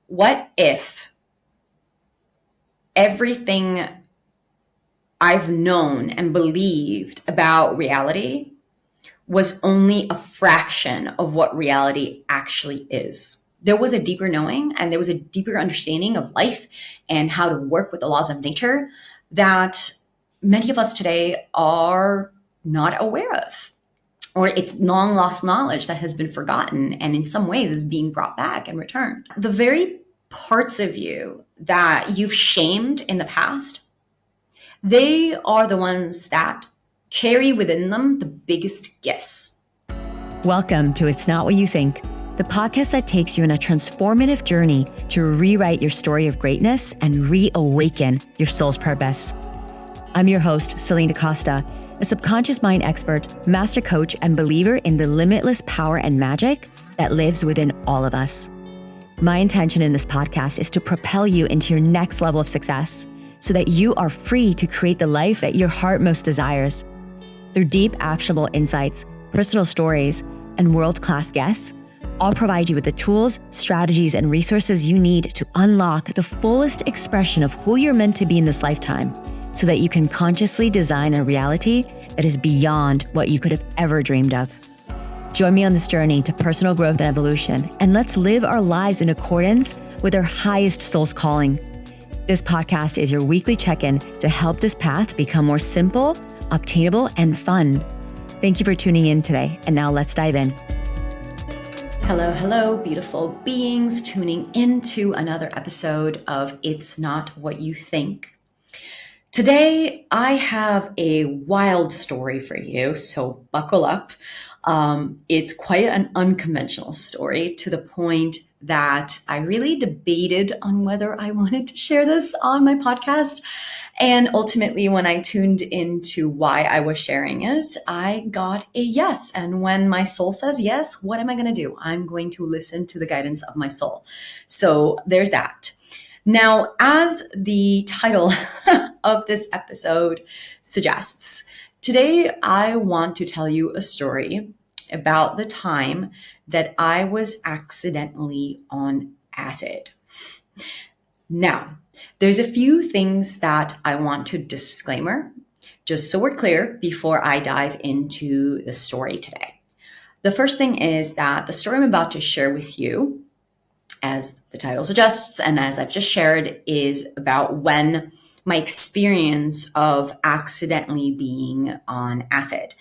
What if everything I've known and believed about reality was only a fraction of what reality actually is? There was a deeper knowing and there was a deeper understanding of life and how to work with the laws of nature that many of us today are not aware of. Or it's long lost knowledge that has been forgotten and in some ways is being brought back and returned. The very parts of you that you've shamed in the past, they are the ones that carry within them the biggest gifts. Welcome to It's Not What You Think, the podcast that takes you on a transformative journey to rewrite your story of greatness and reawaken your soul's purpose. I'm your host, Celine DaCosta, a subconscious mind expert, master coach, and believer in the limitless power and magic that lives within all of us. My intention in this podcast is to propel you into your next level of success so that you are free to create the life that your heart most desires. Through deep, actionable insights, personal stories, and world-class guests, I'll provide you with the tools, strategies, and resources you need to unlock the fullest expression of who you're meant to be in this lifetime, so that you can consciously design a reality that is beyond what you could have ever dreamed of. Join me on this journey to personal growth and evolution, and let's live our lives in accordance with our highest soul's calling. This podcast is your weekly check-in to help this path become more simple, obtainable, and fun. Thank you for tuning in today, and now let's dive in. Hello, beautiful beings tuning into another episode of It's Not What You Think. Today, I have a wild story for you, so buckle up. It's quite an unconventional story to the point that I really debated on whether I wanted to share this on my podcast. And ultimately, when I tuned into why I was sharing it, I got a yes. And when my soul says yes, what am I going to do? I'm going to listen to the guidance of my soul. So there's that. Now, as the title of this episode suggests, today I want to tell you a story about the time that I was accidentally on acid. Now, there's a few things that I want to disclaimer, just so we're clear before I dive into the story today. The first thing is that the story I'm about to share with you, as the title suggests, and as I've just shared, is about when my experience of accidentally being on acid.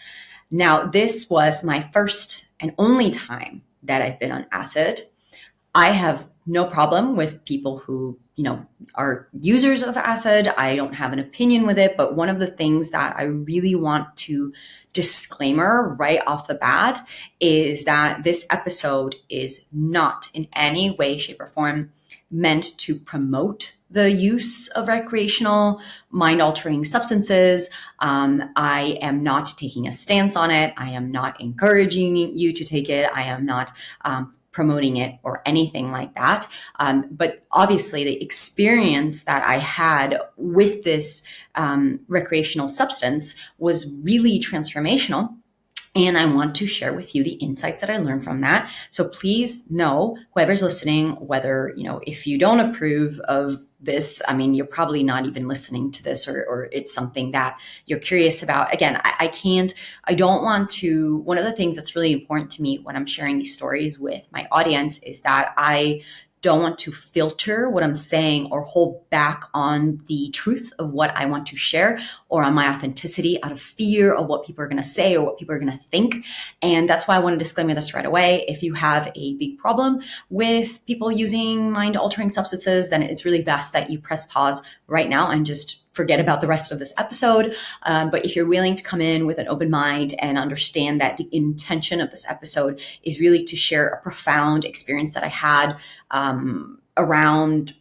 Now, this was my first and only time that I've been on acid. I have no problem with people who, are users of acid. I don't have an opinion with it, but one of the things that I really want to disclaimer right off the bat is that this episode is not in any way, shape, or form meant to promote the use of recreational mind-altering substances. I am not taking a stance on it. I am not encouraging you to take it. I am not promoting it or anything like that. But obviously the experience that I had with this recreational substance was really transformational. And I want to share with you the insights that I learned from that. So please know, whoever's listening, whether, if you don't approve of this, you're probably not even listening to this or it's something that you're curious about. Again, I don't want to, one of the things that's really important to me when I'm sharing these stories with my audience is that I don't want to filter what I'm saying or hold back on the truth of what I want to share or on my authenticity out of fear of what people are going to say or what people are going to think. And that's why I want to disclaimer this right away. If you have a big problem with people using mind-altering substances, then it's really best that you press pause right now and just forget about the rest of this episode. But if you're willing to come in with an open mind and understand that the intention of this episode is really to share a profound experience that I had around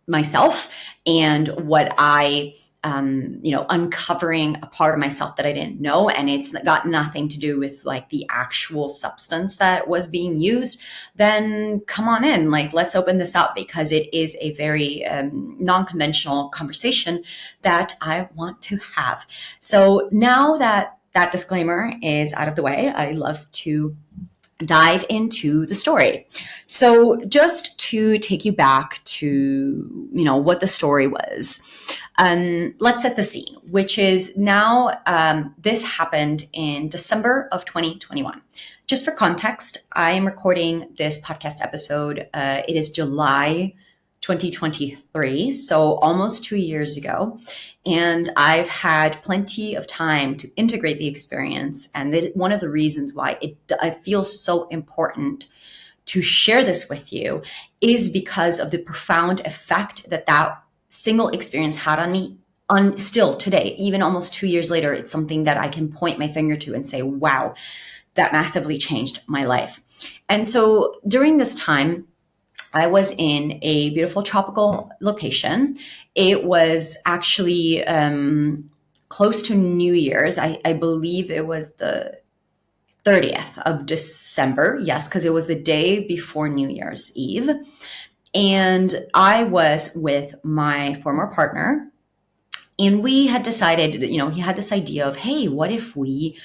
myself and what I uncovering a part of myself that I didn't know. And it's got nothing to do with like the actual substance that was being used, then come on in, let's open this up because it is a very non-conventional conversation that I want to have. So now that disclaimer is out of the way, I love to dive into the story. So just to take you back to, what the story was, let's set the scene, which is now, this happened in December of 2021. Just for context, I am recording this podcast episode. It is July 2023, so almost 2 years ago. And I've had plenty of time to integrate the experience. And one of the reasons why I feel so important to share this with you is because of the profound effect that single experience had on me. Still today, even almost 2 years later, it's something that I can point my finger to and say, wow, that massively changed my life. And so during this time, I was in a beautiful tropical location. It was actually close to New Year's. I believe it was the 30th of December. Yes, because it was the day before New Year's Eve. And I was with my former partner. And we had decided, he had this idea of, hey, what if we,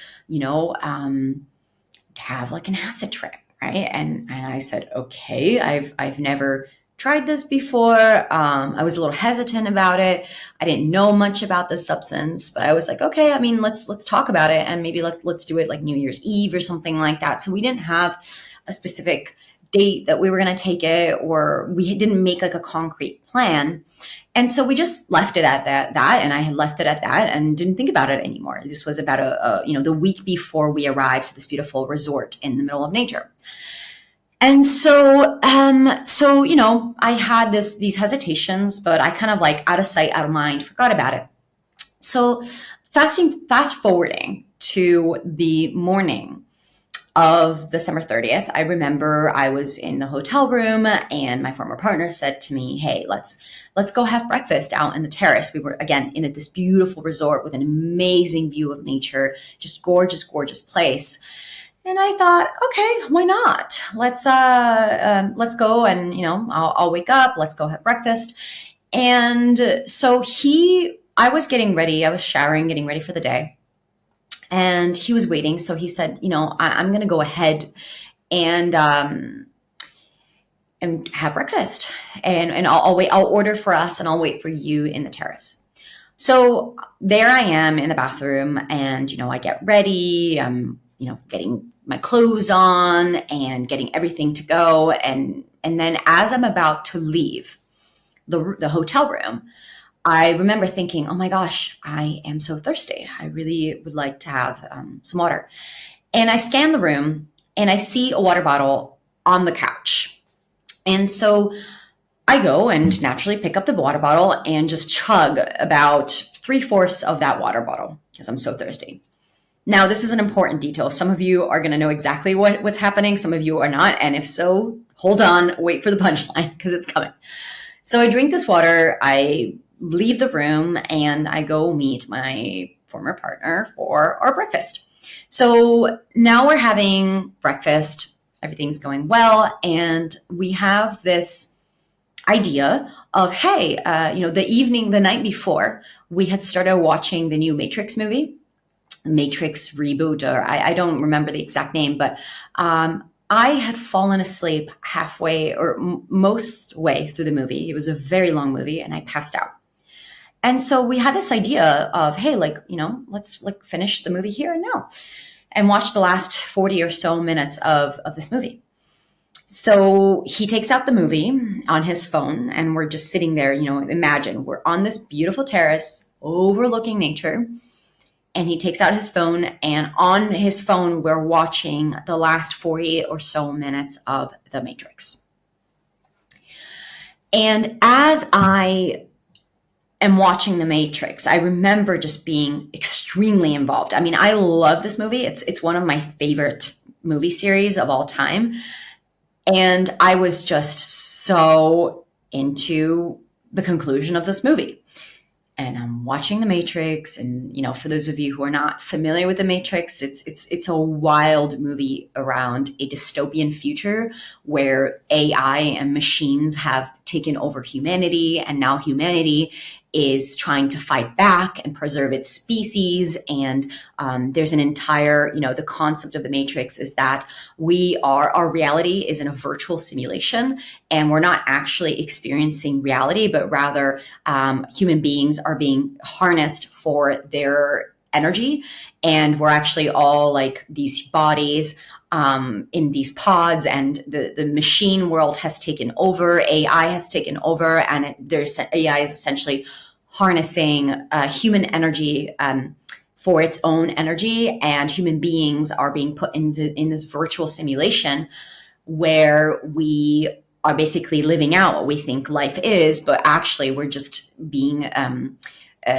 have like an acid trip, right? And I said, okay, I've never tried this before. I was a little hesitant about it. I didn't know much about the substance, but I was like, okay, I mean, let's talk about it, and maybe let's do it like New Year's Eve or something like that. So we didn't have a specific date that we were going to take it, or we didn't make like a concrete plan. And so we just left it at that, and I had left it at that and didn't think about it anymore. This was about the week before we arrived to this beautiful resort in the middle of nature. And so, I had these hesitations, but I kind of like out of sight, out of mind, forgot about it. So fast forwarding to the morning of December 30th, I remember I was in the hotel room and my former partner said to me, hey, let's go have breakfast out in the terrace. We were, again, in this beautiful resort with an amazing view of nature, just gorgeous, gorgeous place. And I thought, okay, why not? Let's go, and I'll wake up. Let's go have breakfast. And so I was getting ready. I was showering, getting ready for the day. And he was waiting. So he said, I'm going to go ahead and have breakfast, and I'll wait. I'll order for us, and I'll wait for you in the terrace. So there I am in the bathroom, and I get ready. I'm getting my clothes on and getting everything to go, and then as I'm about to leave the hotel room, I remember thinking, oh my gosh, I am so thirsty. I really would like to have some water. And I scan the room and I see a water bottle on the couch. And so I go and naturally pick up the water bottle and just chug about 3/4 of that water bottle because I'm so thirsty. Now, this is an important detail. Some of you are going to know exactly what's happening. Some of you are not. And if so, hold on, wait for the punchline because it's coming. So I drink this water, I leave the room, and I go meet my former partner for our breakfast. So now we're having breakfast. Everything's going well. And we have this idea of, hey, the night before, we had started watching the new Matrix movie, Matrix reboot, or I don't remember the exact name, but I had fallen asleep halfway or most way through the movie. It was a very long movie, and I passed out. And so we had this idea of, hey, let's finish the movie here and now and watch the last 40 or so minutes of this movie. So he takes out the movie on his phone, and we're just sitting there, imagine we're on this beautiful terrace overlooking nature. And he takes out his phone, and on his phone, we're watching the last 40 or so minutes of The Matrix. And as I am watching The Matrix, I remember just being extremely involved. I mean, I love this movie. It's one of my favorite movie series of all time. And I was just so into the conclusion of this movie. And I'm watching The Matrix, and for those of you who are not familiar with The Matrix, it's a wild movie around a dystopian future where AI and machines have taken over humanity, and now humanity is trying to fight back and preserve its species. And there's an entire, the concept of the Matrix is that our reality is in a virtual simulation, and we're not actually experiencing reality, but rather human beings are being harnessed for their energy, and we're actually all like these bodies in these pods, and the machine world has taken over. AI has taken over, and AI is essentially harnessing human energy for its own energy, and human beings are being put in this virtual simulation where we are basically living out what we think life is, but actually we're just being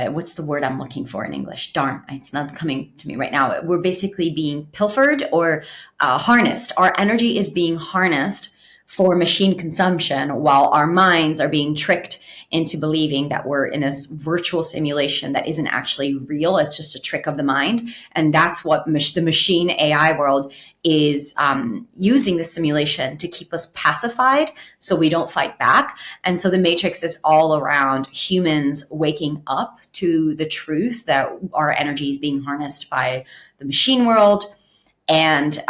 what's the word I'm looking for in English? Darn, it's not coming to me right now. We're basically being pilfered or harnessed. Our energy is being harnessed for machine consumption, while our minds are being tricked into believing that we're in this virtual simulation that isn't actually real. It's just a trick of the mind. And that's what the machine AI world is using the simulation to keep us pacified so we don't fight back. And so the Matrix is all around humans waking up to the truth that our energy is being harnessed by the machine world, and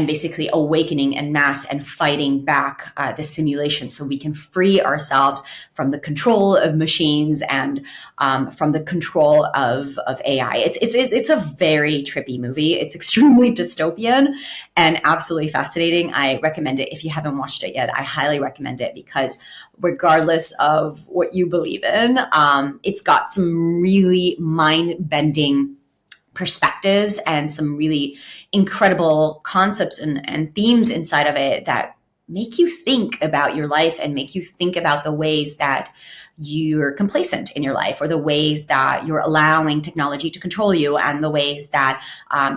basically awakening en masse and fighting back the simulation so we can free ourselves from the control of machines and from the control of AI. It's a very trippy movie. It's extremely dystopian and absolutely fascinating. I recommend it. If you haven't watched it yet, I highly recommend it, because regardless of what you believe in, it's got some really mind-bending perspectives and some really incredible concepts and themes inside of it that make you think about your life and make you think about the ways that you're complacent in your life, or the ways that you're allowing technology to control you, and the ways that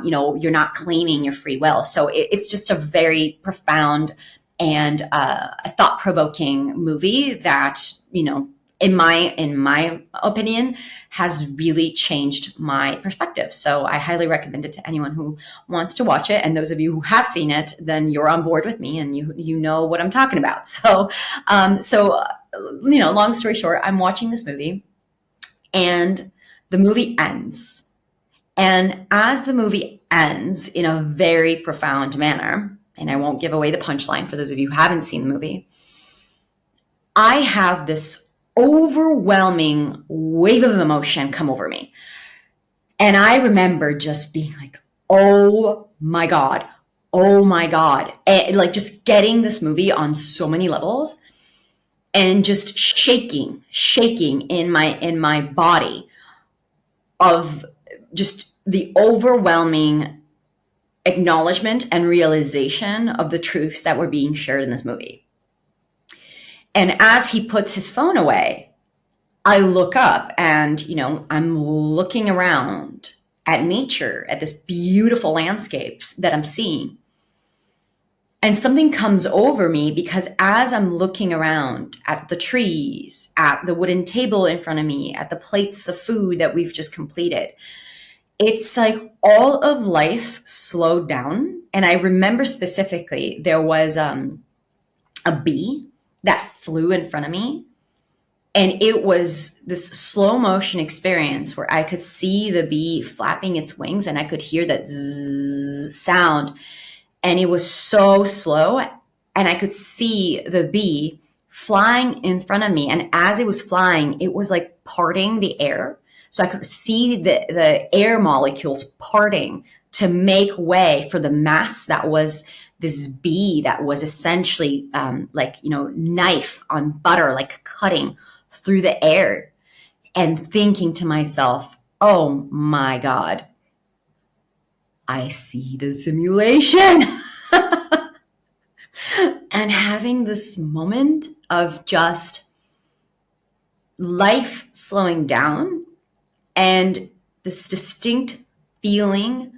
you're not claiming your free will. So it's just a very profound and a thought-provoking movie that in my opinion, has really changed my perspective. So I highly recommend it to anyone who wants to watch it. And those of you who have seen it, then you're on board with me and you know what I'm talking about. So, long story short, I'm watching this movie, and the movie ends. And as the movie ends in a very profound manner, and I won't give away the punchline for those of you who haven't seen the movie, I have this overwhelming wave of emotion come over me. And I remember just being like, oh my God, oh my God. And like just getting this movie on so many levels, and just shaking in my body of just the overwhelming acknowledgement and realization of the truths that were being shared in this movie. And as he puts his phone away, I look up and, I'm looking around at nature, at this beautiful landscapes that I'm seeing. And something comes over me, because as I'm looking around at the trees, at the wooden table in front of me, at the plates of food that we've just completed, it's like all of life slowed down. And I remember specifically there was a bee that flew in front of me. And it was this slow motion experience where I could see the bee flapping its wings, and I could hear that zzz sound. And it was so slow. And I could see the bee flying in front of me. And as it was flying, it was like parting the air. So I could see the air molecules parting to make way for the mass that was this bee that was essentially knife on butter, like cutting through the air, and thinking to myself, oh my God, I see the simulation. And having this moment of just life slowing down, and this distinct feeling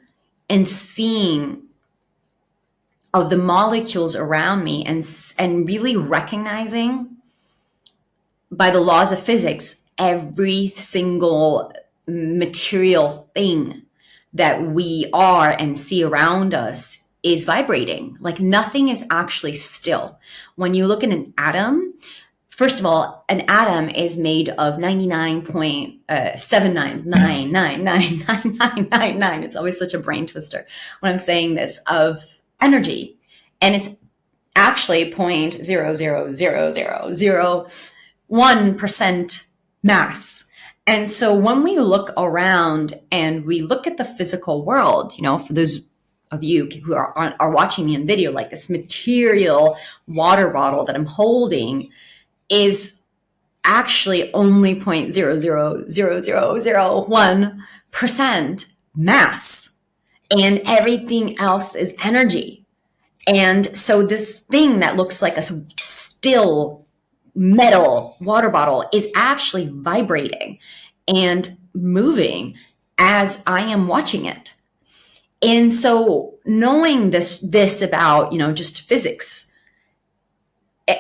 and seeing of the molecules around me, and really recognizing by the laws of physics, every single material thing that we are and see around us is vibrating. Like nothing is actually still. When you look at an atom, First of all, an atom is made of 99.799999999. It's always such a brain twister when I'm saying this, of energy. And it's actually 0.0000001% mass. And so when we look around and we look at the physical world, for those of you who are watching me in video, like this material water bottle that I'm holding is actually only 0.0000001% mass, and everything else is energy. And so this thing that looks like a still metal water bottle is actually vibrating and moving as I am watching it. And so knowing this about, just physics,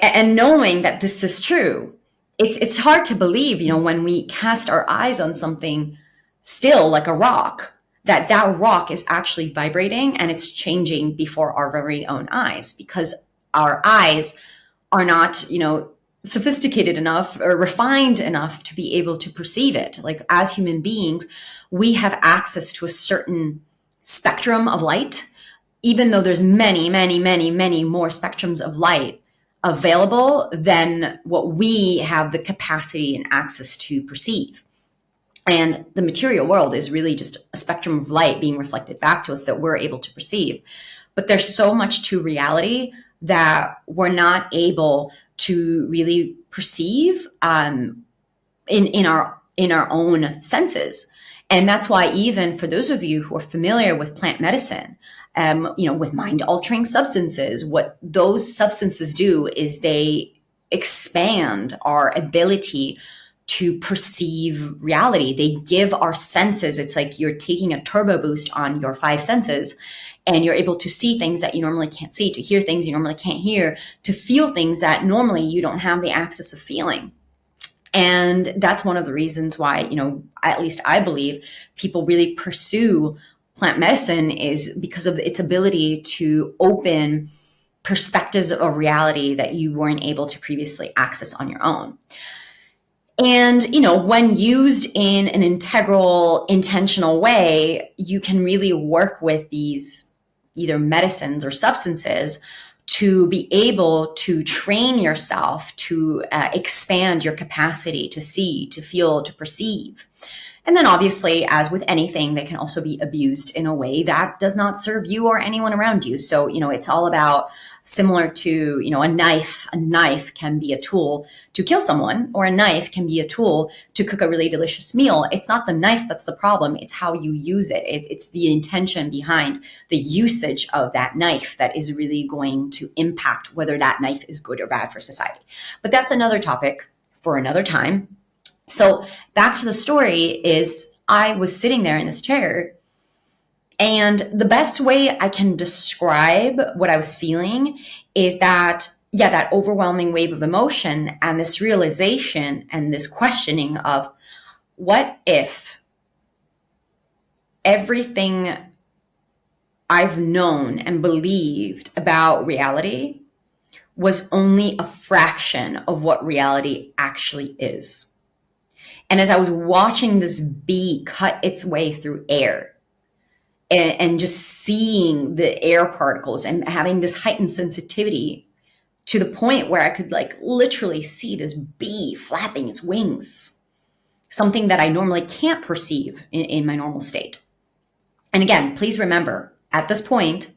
and knowing that this is true, it's hard to believe, when we cast our eyes on something still like a rock, that rock is actually vibrating and it's changing before our very own eyes, because our eyes are not, sophisticated enough or refined enough to be able to perceive it. Like, as human beings, we have access to a certain spectrum of light, even though there's many, many, many, many more spectrums of light available than what we have the capacity and access to perceive. And the material world is really just a spectrum of light being reflected back to us that we're able to perceive. But there's so much to reality that we're not able to really perceive in our own senses. And that's why, even for those of you who are familiar with plant medicine, with mind-altering substances, what those substances do is they expand our ability to perceive reality. They give our senses, it's like you're taking a turbo boost on your five senses, and you're able to see things that you normally can't see, to hear things you normally can't hear, to feel things that normally you don't have the access of feeling. And that's one of the reasons why, at least I believe, people really pursue plant medicine, is because of its ability to open perspectives of reality that you weren't able to previously access on your own. And, when used in an integral, intentional way, you can really work with these either medicines or substances to be able to train yourself to expand your capacity to see, to feel, to perceive. And then obviously, as with anything, they can also be abused in a way that does not serve you or anyone around you. So, it's all about, similar to, a knife. A knife can be a tool to kill someone, or a knife can be a tool to cook a really delicious meal. It's not the knife that's the problem. It's how you use it. It's the intention behind the usage of that knife that is really going to impact whether that knife is good or bad for society. But that's another topic for another time. So back to the story is, I was sitting there in this chair, and the best way I can describe what I was feeling is that, that overwhelming wave of emotion and this realization and this questioning of, what if everything I've known and believed about reality was only a fraction of what reality actually is? And as I was watching this bee cut its way through air, and just seeing the air particles and having this heightened sensitivity to the point where I could literally see this bee flapping its wings, something that I normally can't perceive in my normal state. And again, please remember, at this point,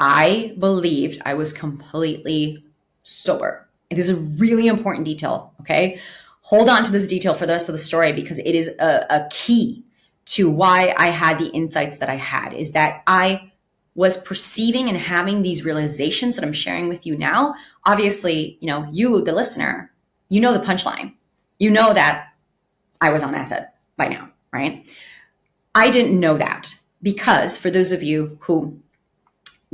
I believed I was completely sober. It is a really important detail, okay? Hold on to this detail for the rest of the story, because it is a key to why I had the insights that I had, is that I was perceiving and having these realizations that I'm sharing with you now. Obviously, you, the listener, the punchline. You know that I was on acid by now, right? I didn't know that, because for those of you who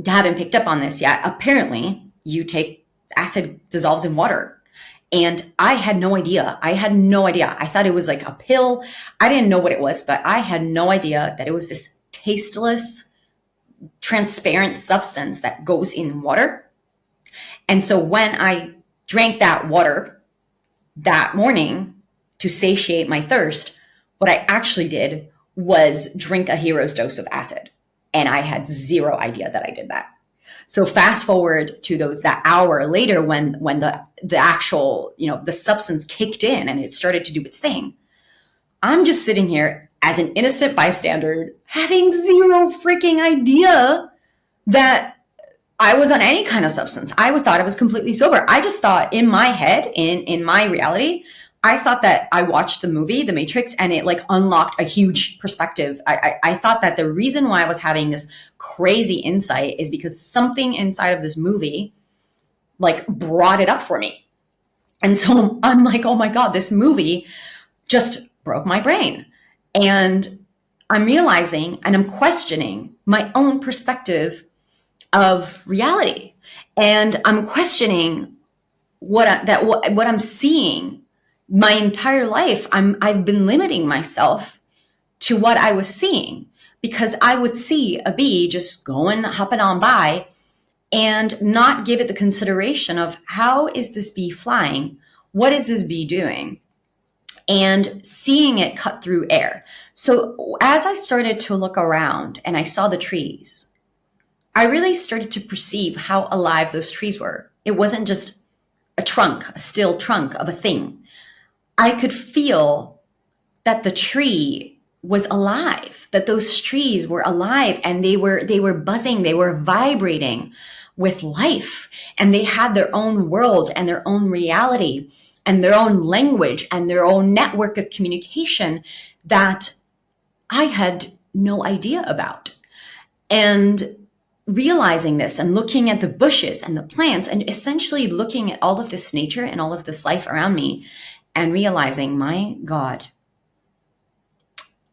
haven't picked up on this yet, apparently you take acid dissolves in water. And I had no idea. I thought it was like a pill. I didn't know what it was, but I had no idea that it was this tasteless, transparent substance that goes in water. And so when I drank that water that morning to satiate my thirst, what I actually did was drink a hero's dose of acid. And I had zero idea that I did that. So fast forward to that hour later when the actual, the substance kicked in and it started to do its thing. I'm just sitting here as an innocent bystander having zero freaking idea that I was on any kind of substance. I thought I was completely sober. I just thought in my head, in my reality, I thought that I watched the movie, The Matrix, and it like unlocked a huge perspective. I thought that the reason why I was having this crazy insight is because something inside of this movie like brought it up for me. And so I'm like, oh my God, this movie just broke my brain. And I'm realizing and I'm questioning my own perspective of reality. And I'm questioning what I'm seeing my entire life. I've been limiting myself to what I was seeing because I would see a bee just hopping on by and not give it the consideration of how is this bee flying? What is this bee doing? And seeing it cut through air. So as I started to look around and I saw the trees, I really started to perceive how alive those trees were. It wasn't just a still trunk of a thing. I could feel that the tree was alive, that those trees were alive and they were buzzing, they were vibrating with life, and they had their own world and their own reality and their own language and their own network of communication that I had no idea about. And realizing this and looking at the bushes and the plants and essentially looking at all of this nature and all of this life around me and realizing, my God,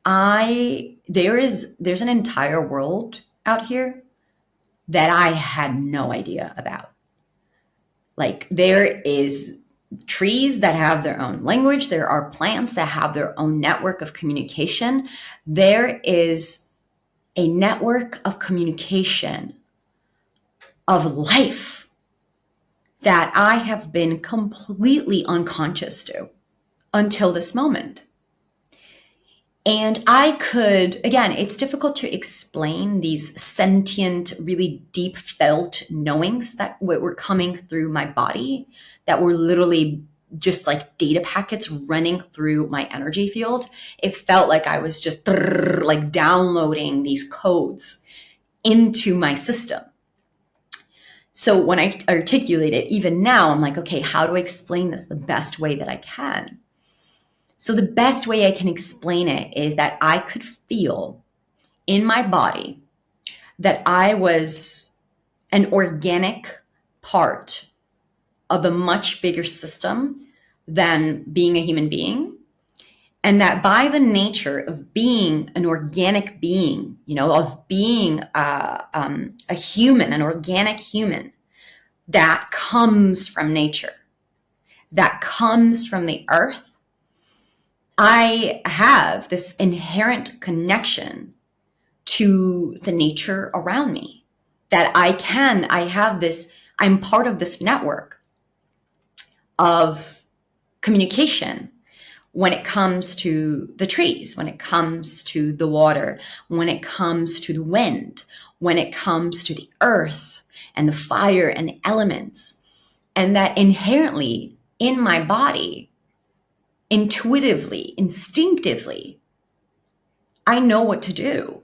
there's an entire world out here that I had no idea about. Like there is trees that have their own language. There are plants that have their own network of communication. There is a network of communication of life that I have been completely unconscious to until this moment. And I could, again, it's difficult to explain these sentient, really deep felt knowings that were coming through my body, that were literally just like data packets running through my energy field. It felt like I was just like downloading these codes into my system. So when I articulate it, even now, I'm like, okay, how do I explain this the best way that I can? So the best way I can explain it is that I could feel in my body that I was an organic part of a much bigger system than being a human being. And that by the nature of being an organic being, of being a human, an organic human, that comes from nature, that comes from the earth, I have this inherent connection to the nature around me, that I'm part of this network of communication when it comes to the trees, when it comes to the water, when it comes to the wind, when it comes to the earth and the fire and the elements. And that inherently in my body, intuitively, instinctively, I know what to do.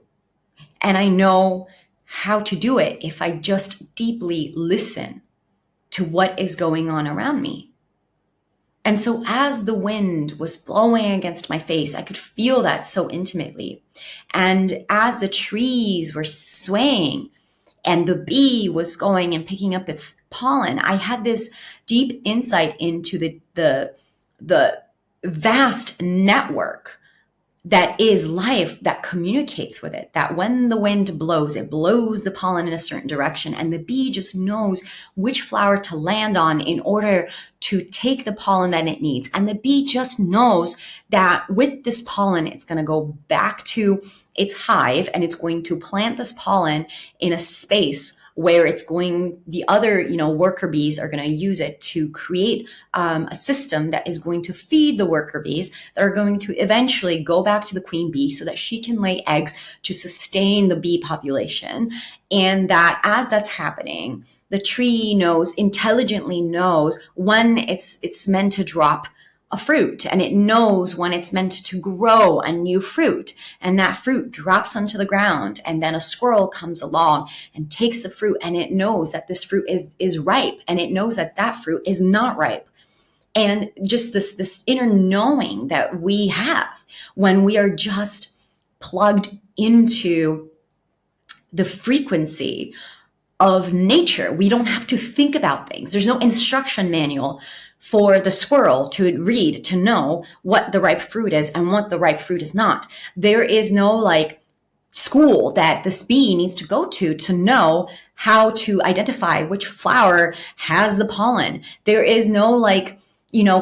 And I know how to do it if I just deeply listen to what is going on around me. And so as the wind was blowing against my face, I could feel that so intimately. And as the trees were swaying and the bee was going and picking up its pollen, I had this deep insight into the vast network that is life that communicates with it, that when the wind blows, it blows the pollen in a certain direction, and the bee just knows which flower to land on in order to take the pollen that it needs. And the bee just knows that with this pollen, it's going to go back to its hive and it's going to plant this pollen in a space where the other, worker bees are going to use it to create a system that is going to feed the worker bees that are going to eventually go back to the queen bee so that she can lay eggs to sustain the bee population. And that as that's happening, the tree intelligently knows when it's meant to drop a fruit, and it knows when it's meant to grow a new fruit, and that fruit drops onto the ground, and then a squirrel comes along and takes the fruit, and it knows that this fruit is ripe, and it knows that that fruit is not ripe. And just this inner knowing that we have when we are just plugged into the frequency of nature. We don't have to think about things. There's no instruction manual for the squirrel to read to know what the ripe fruit is and what the ripe fruit is not. There is no school that this bee needs to go to know how to identify which flower has the pollen. There is no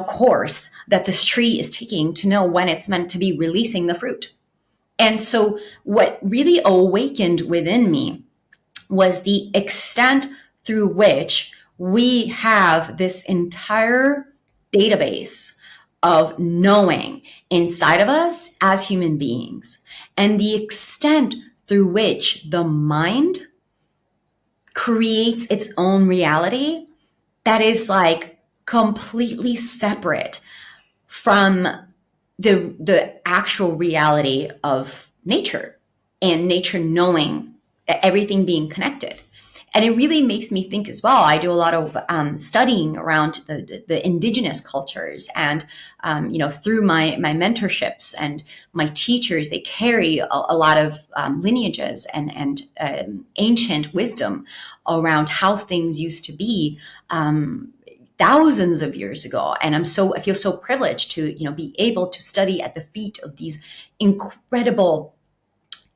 course that this tree is taking to know when it's meant to be releasing the fruit. And so what really awakened within me was the extent through which we have this entire database of knowing inside of us as human beings, and the extent through which the mind creates its own reality that is completely separate from the actual reality of nature, and nature knowing everything being connected. And it really makes me think as well. I do a lot of studying around the indigenous cultures, and through my mentorships and my teachers, they carry a lot of lineages and ancient wisdom around how things used to be thousands of years ago. And I feel so privileged to be able to study at the feet of these incredible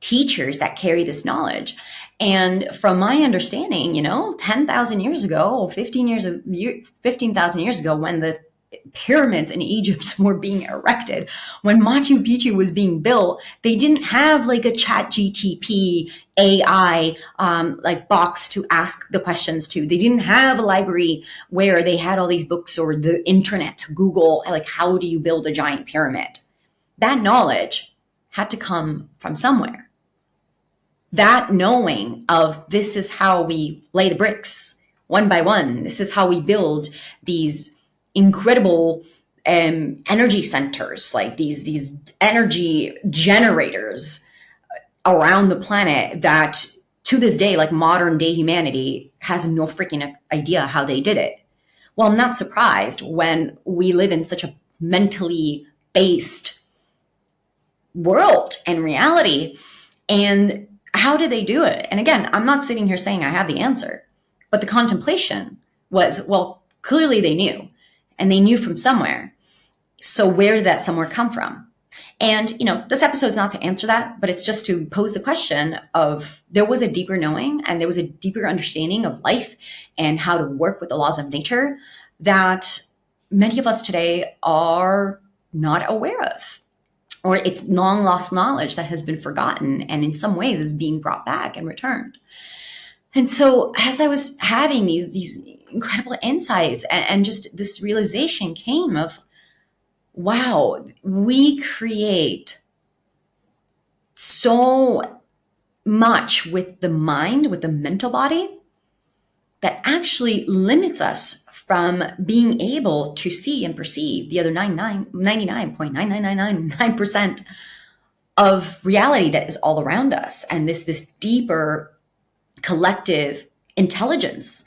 teachers that carry this knowledge. And from my understanding, 10,000 years ago, 15,000 years ago, when the pyramids in Egypt were being erected, when Machu Picchu was being built, they didn't have a chat GTP AI box to ask the questions to. They didn't have a library where they had all these books, or the internet, Google, how do you build a giant pyramid? That knowledge had to come from somewhere. That knowing of this is how we lay the bricks one by one. This is how we build these incredible energy centers, these energy generators around the planet that to this day, modern day humanity has no freaking idea how they did it. Well, I'm not surprised when we live in such a mentally based world and reality. And how did they do it? And again, I'm not sitting here saying I have the answer, but the contemplation was, well, clearly they knew, and they knew from somewhere. So where did that somewhere come from? And, this episode's not to answer that, but it's just to pose the question of, there was a deeper knowing, and there was a deeper understanding of life and how to work with the laws of nature that many of us today are not aware of. Or it's long lost knowledge that has been forgotten, and in some ways is being brought back and returned. And so as I was having these incredible insights, and just this realization came of, wow, we create so much with the mind, with the mental body, that actually limits us from being able to see and perceive the other 99.99999% of reality that is all around us, and this deeper collective intelligence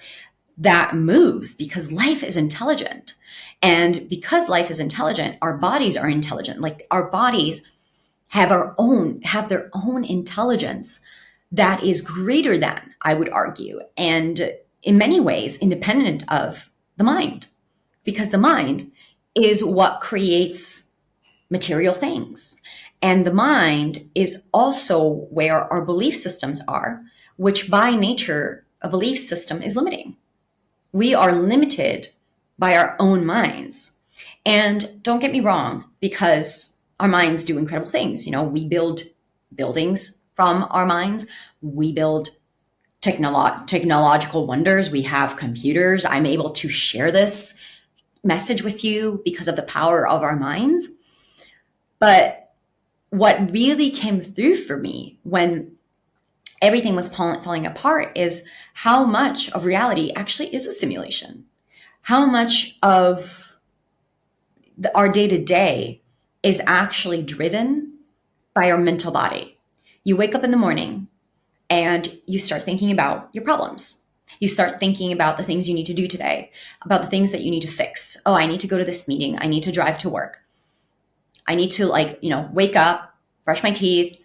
that moves, because life is intelligent. And because life is intelligent, our bodies are intelligent. Our bodies have their own intelligence that is greater than, I would argue, and in many ways independent of the mind, because the mind is what creates material things. And the mind is also where our belief systems are, which by nature, a belief system is limiting. We are limited by our own minds. And don't get me wrong, because our minds do incredible things. We build buildings from our minds. We build technological wonders. We have computers. I'm able to share this message with you because of the power of our minds. But what really came through for me when everything was falling apart is how much of reality actually is a simulation. How much of our day to day is actually driven by our mental body. You wake up in the morning and you start thinking about your problems. You start thinking about the things you need to do today, about the things that you need to fix. Oh, I need to go to this meeting. I need to drive to work. I need to wake up, brush my teeth,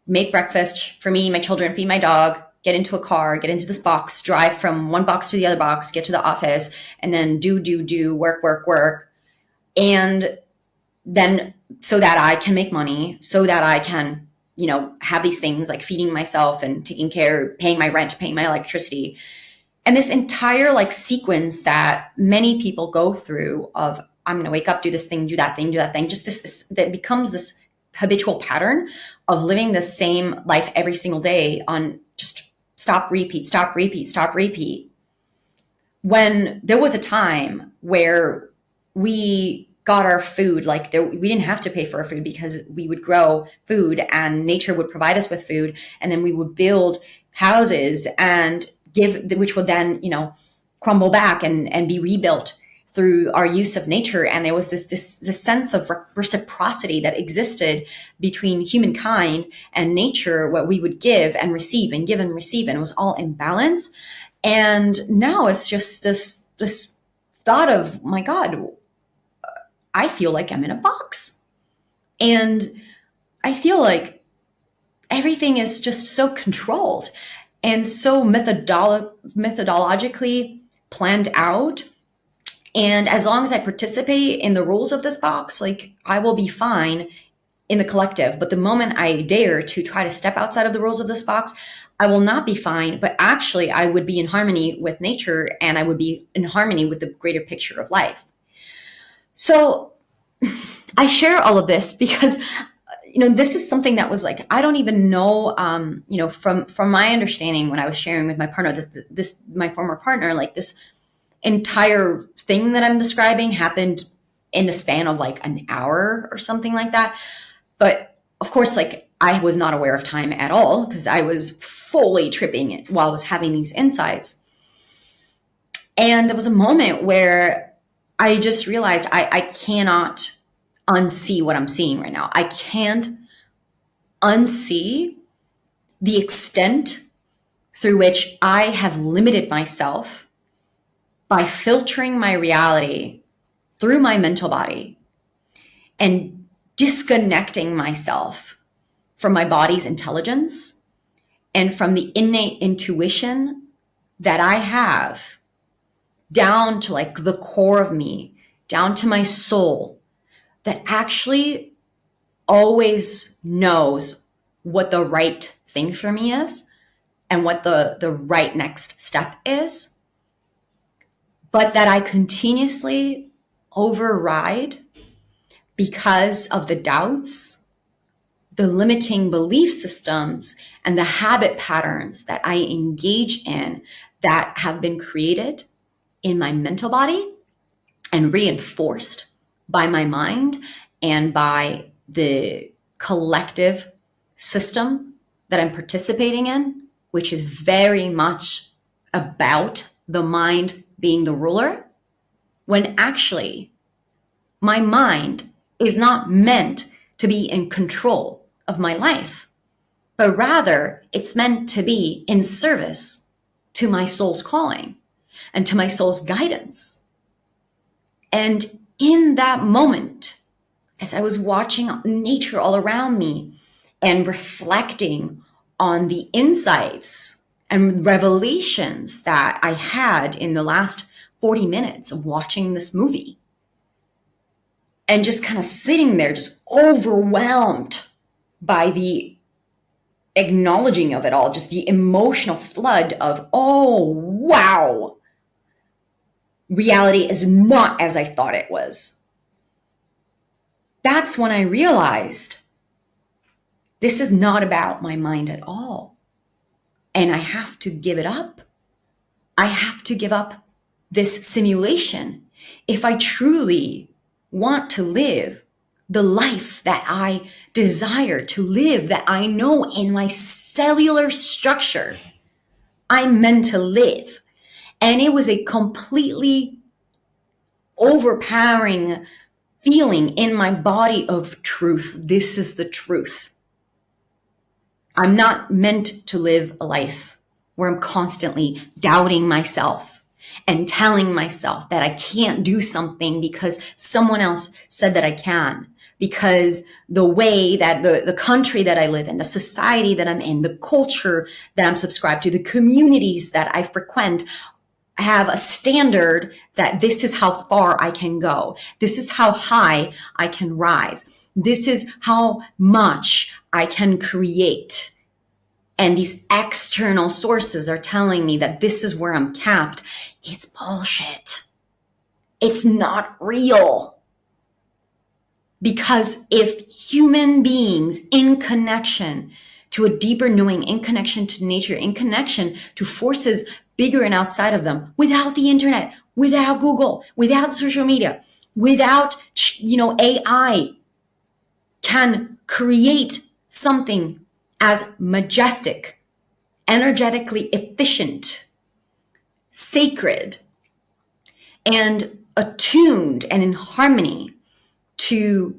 make breakfast for me, my children, feed my dog, get into a car, get into this box, drive from one box to the other box, get to the office, and then do, work. And then so that I can make money, so that I can, have these things like feeding myself and taking care, paying my rent, paying my electricity. And this entire sequence that many people go through of, I'm going to wake up, do this thing, do that thing, just this that becomes this habitual pattern of living the same life every single day on just stop, repeat. When there was a time where we got our food, we didn't have to pay for our food because we would grow food and nature would provide us with food. And then we would build houses and which would then, crumble back and be rebuilt through our use of nature. And there was this sense of reciprocity that existed between humankind and nature, what we would give and receive and give and receive. And it was all in balance. And now it's just this thought of, my God, I feel like I'm in a box. And I feel like everything is just so controlled and so methodologically planned out. And as long as I participate in the rules of this box, I will be fine in the collective. But the moment I dare to try to step outside of the rules of this box, I will not be fine, but actually I would be in harmony with nature and I would be in harmony with the greater picture of life. So I share all of this because, this is something that was I don't even know, from my understanding when I was sharing with my partner, this my former partner, this entire thing that I'm describing happened in the span of an hour or something like that. But of course, I was not aware of time at all because I was fully tripping it while I was having these insights. And there was a moment where I just realized I cannot unsee what I'm seeing right now. I can't unsee the extent through which I have limited myself by filtering my reality through my mental body and disconnecting myself from my body's intelligence and from the innate intuition that I have down to the core of me, down to my soul, that actually always knows what the right thing for me is and what the right next step is, but that I continuously override because of the doubts, the limiting belief systems, and the habit patterns that I engage in that have been created in my mental body and reinforced by my mind and by the collective system that I'm participating in, which is very much about the mind being the ruler, when actually my mind is not meant to be in control of my life, but rather it's meant to be in service to my soul's calling and to my soul's guidance. And in that moment, as I was watching nature all around me and reflecting on the insights and revelations that I had in the last 40 minutes of watching this movie, and just kind of sitting there, just overwhelmed by the acknowledging of it all, just the emotional flood of, oh, wow, reality is not as I thought it was. That's when I realized this is not about my mind at all. and I have to give it up. I have to give up this simulation if I truly want to live the life that I desire to live, that I know in my cellular structure I'm meant to live. And it was a completely overpowering feeling in my body of truth. This is the truth. I'm not meant to live a life where I'm constantly doubting myself and telling myself that I can't do something because someone else said that I can, because the way that the country that I live in, the society that I'm in, the culture that I'm subscribed to, the communities that I frequent have a standard that this is how far I can go. This is how high I can rise. This is how much I can create. And these external sources are telling me that this is where I'm capped. It's bullshit. It's not real. Because if human beings in connection to a deeper knowing, in connection to nature, in connection to forces bigger and outside of them, without the internet, without Google, without social media, without, AI, can create something as majestic, energetically efficient, sacred, and attuned and in harmony to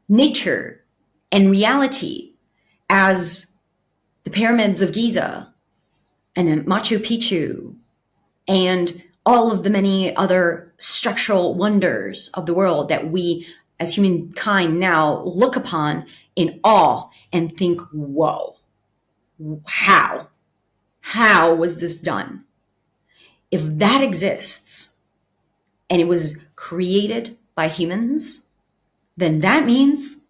nature and reality as the pyramids of Giza and then Machu Picchu and all of the many other structural wonders of the world that we as humankind now look upon in awe and think, whoa, how was this done? If that exists and it was created by humans, then that means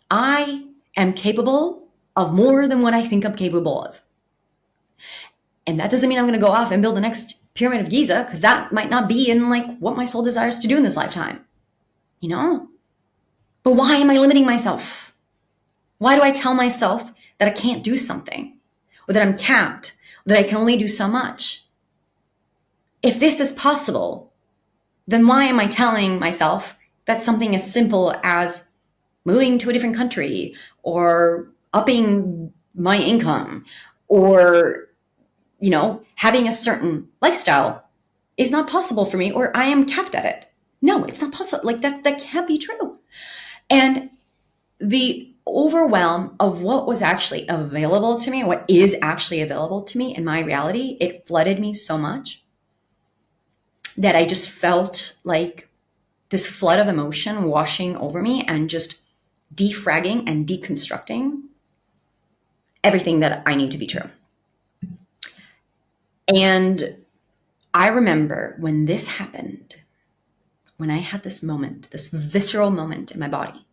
I am capable of more than what I think I'm capable of. And that doesn't mean I'm going to go off and build the next pyramid of Giza, because that might not be in what my soul desires to do in this lifetime, But why am I limiting myself? Why do I tell myself that I can't do something, or that I'm capped, or that I can only do so much? If this is possible, then why am I telling myself that something as simple as moving to a different country or upping my income or, having a certain lifestyle is not possible for me, or I am capped at it? No, it's not possible. That can't be true. And the overwhelm of what was actually available to me, what is actually available to me in my reality, it flooded me so much that I just felt like this flood of emotion washing over me and just defragging and deconstructing everything that I need to be true. And I remember when this happened, when I had this moment, this visceral moment in my body,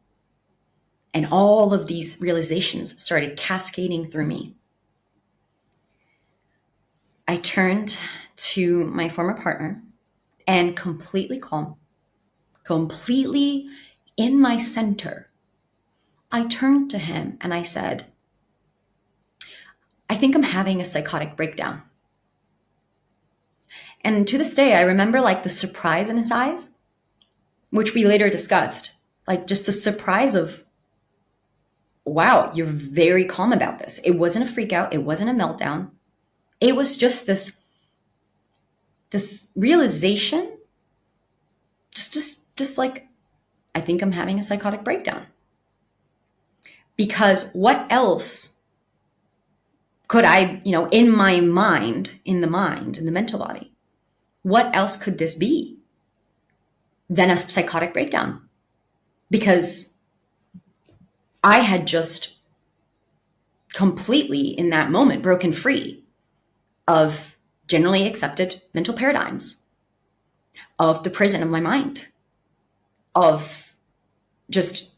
and all of these realizations started cascading through me, I turned to my former partner and completely calm, completely in my center, I turned to him and I said, I think I'm having a psychotic breakdown. And to this day, I remember the surprise in his eyes, which we later discussed, just the surprise of, wow, you're very calm about this. It wasn't a freak out. It wasn't a meltdown. It was just this realization, just like, I think I'm having a psychotic breakdown. Because what else could I, in my mind, in the mental body, what else could this be than a psychotic breakdown? Because I had just completely, in that moment, broken free of generally accepted mental paradigms, of the prison of my mind, of just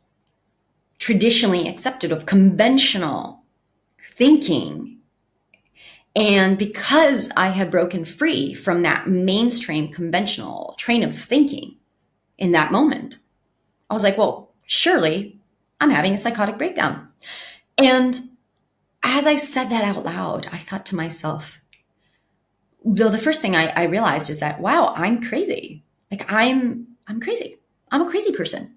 traditionally accepted, of conventional thinking. And because I had broken free from that mainstream conventional train of thinking in that moment, I was like, well, surely I'm having a psychotic breakdown. And as I said that out loud, I thought to myself, though the first thing I realized is that, wow, I'm crazy. Like I'm crazy. I'm a crazy person.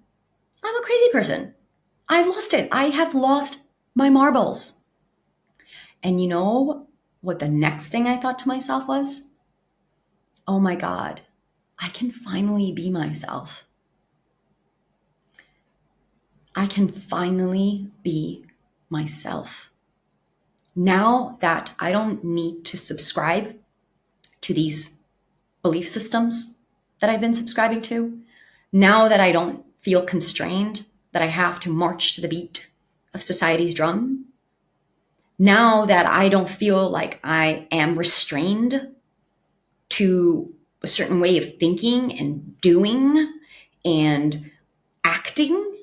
I'm a crazy person. I've lost it. I have lost my marbles. And you know what the next thing I thought to myself was? Oh my God, I can finally be myself. I can finally be myself. Now that I don't need to subscribe to these belief systems that I've been subscribing to, now that I don't feel constrained, that I have to march to the beat of society's drum, now that I don't feel like I am restrained to a certain way of thinking and doing and acting,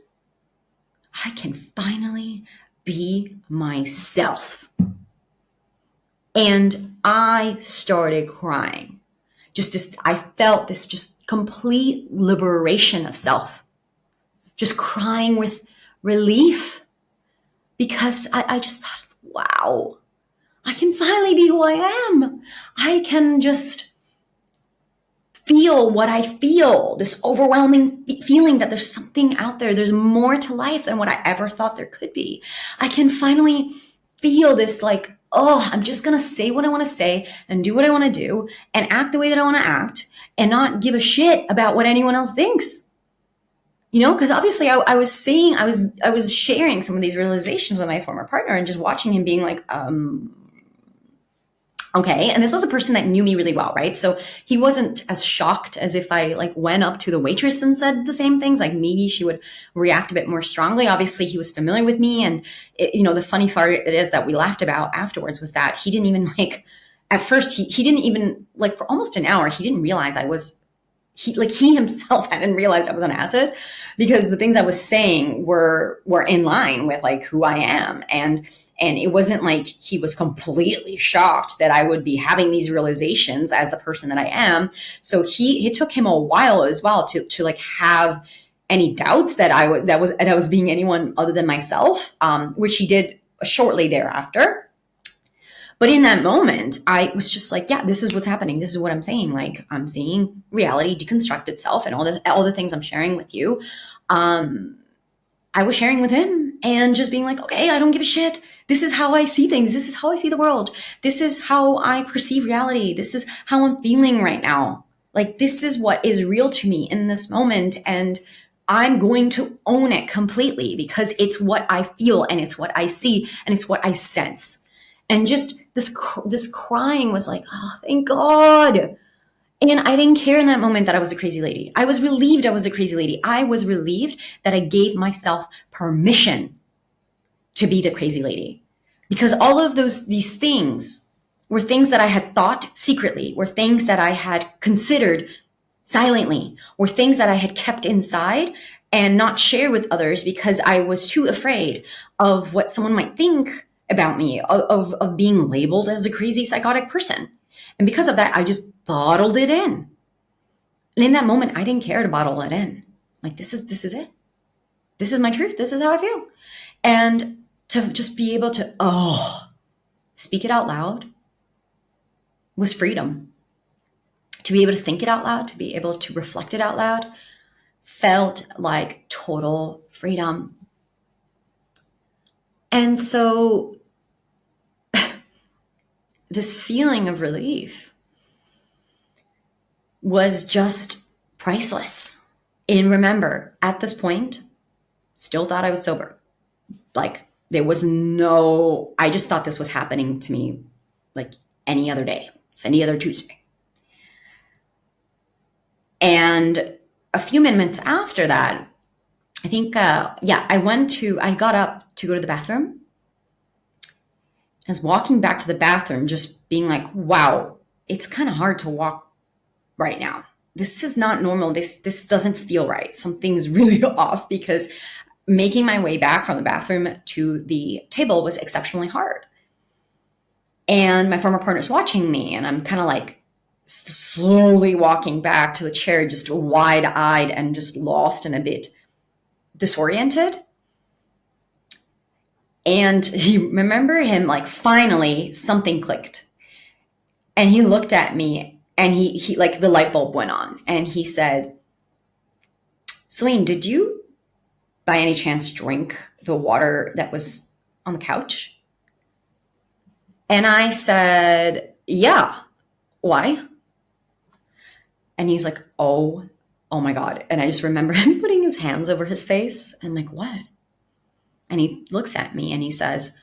I can finally be myself. And I started crying. I felt this just complete liberation of self, just crying with relief because I just thought, wow, I can finally be who I am. I can just feel what I feel, this overwhelming feeling that there's something out there. There's more to life than what I ever thought there could be. I can finally feel this like, oh, I'm just going to say what I want to say and do what I want to do and act the way that I want to act and not give a shit about what anyone else thinks. You know, because obviously I was sharing some of these realizations with my former partner and just watching him being like, okay. And this was a person that knew me really well, right? So he wasn't as shocked as if I like went up to the waitress and said the same things. Like maybe she would react a bit more strongly. Obviously, he was familiar with me. And, the funny part it is that we laughed about afterwards was that he didn't even like, at first, he didn't even like for almost an hour, he didn't realize he himself hadn't realized I was on acid because the things I was saying were in line with like who I am. And it wasn't like he was completely shocked that I would be having these realizations as the person that I am. So it took him a while as well to like have any doubts that I was being anyone other than myself, which he did shortly thereafter. But in that moment, I was just like, yeah, this is what's happening. This is what I'm saying. Like I'm seeing reality deconstruct itself and all the things I'm sharing with you. I was sharing with him and just being like, okay, I don't give a shit. This is how I see things. This is how I see the world. This is how I perceive reality. This is how I'm feeling right now. Like this is what is real to me in this moment. And I'm going to own it completely because it's what I feel and it's what I see and it's what I sense. And just this crying was like, oh, thank God. And I didn't care in that moment that I was a crazy lady. I was relieved I was a crazy lady. I was relieved that I gave myself permission to be the crazy lady. Because all of these things were things that I had thought secretly, were things that I had considered silently, were things that I had kept inside and not share with others because I was too afraid of what someone might think about me, of being labeled as a crazy psychotic person. And because of that, I just bottled it in. And in that moment, I didn't care to bottle it in. Like, this is it. This is my truth. This is how I feel. And to just be able to, speak it out loud was freedom. To be able to think it out loud, to be able to reflect it out loud, felt like total freedom. And so this feeling of relief was just priceless. And remember, at this point, still thought I was sober. Like there was I just thought this was happening to me like any other day. It's any other Tuesday. And a few minutes after that, I think, I got up to go to the bathroom. I was walking back to the bathroom, just being like, wow, it's kind of hard to walk right now. This is not normal. This doesn't feel right. Something's really off because making my way back from the bathroom to the table was exceptionally hard. And my former partner's watching me and I'm kind of like slowly walking back to the chair, just wide-eyed and just lost and a bit disoriented. And you remember him, like, finally something clicked. And he looked at me, and he like, the light bulb went on, and he said, Celine, did you by any chance drink the water that was on the couch? And I said, yeah. Why? And he's like, oh my God. And I just remember him putting his hands over his face. And I'm like, what? And he looks at me and he says,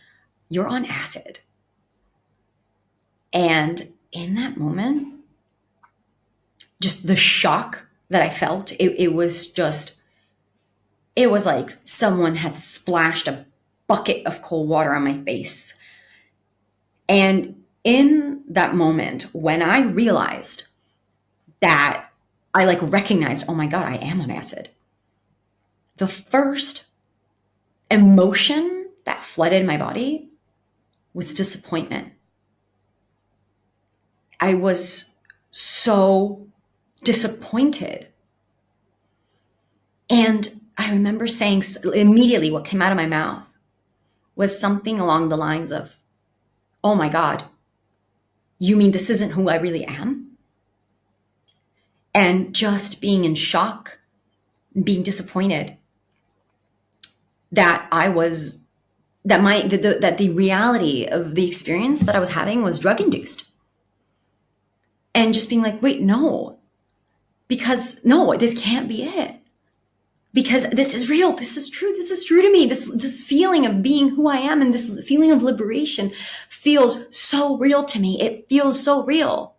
you're on acid. And in that moment, just the shock that I felt, it was like someone had splashed a bucket of cold water on my face. And in that moment, when I realized that, I like recognized, oh my God, I am on acid. The first emotion that flooded my body was disappointment. I was so disappointed. And I remember saying immediately, what came out of my mouth was something along the lines of, oh my God, you mean this isn't who I really am? And just being in shock, being disappointed that that the reality of the experience that I was having was drug induced. And just being like, wait, no, because no, this can't be it. Because this is real. This is true to me. This feeling of being who I am and this feeling of liberation feels so real to me. It feels so real.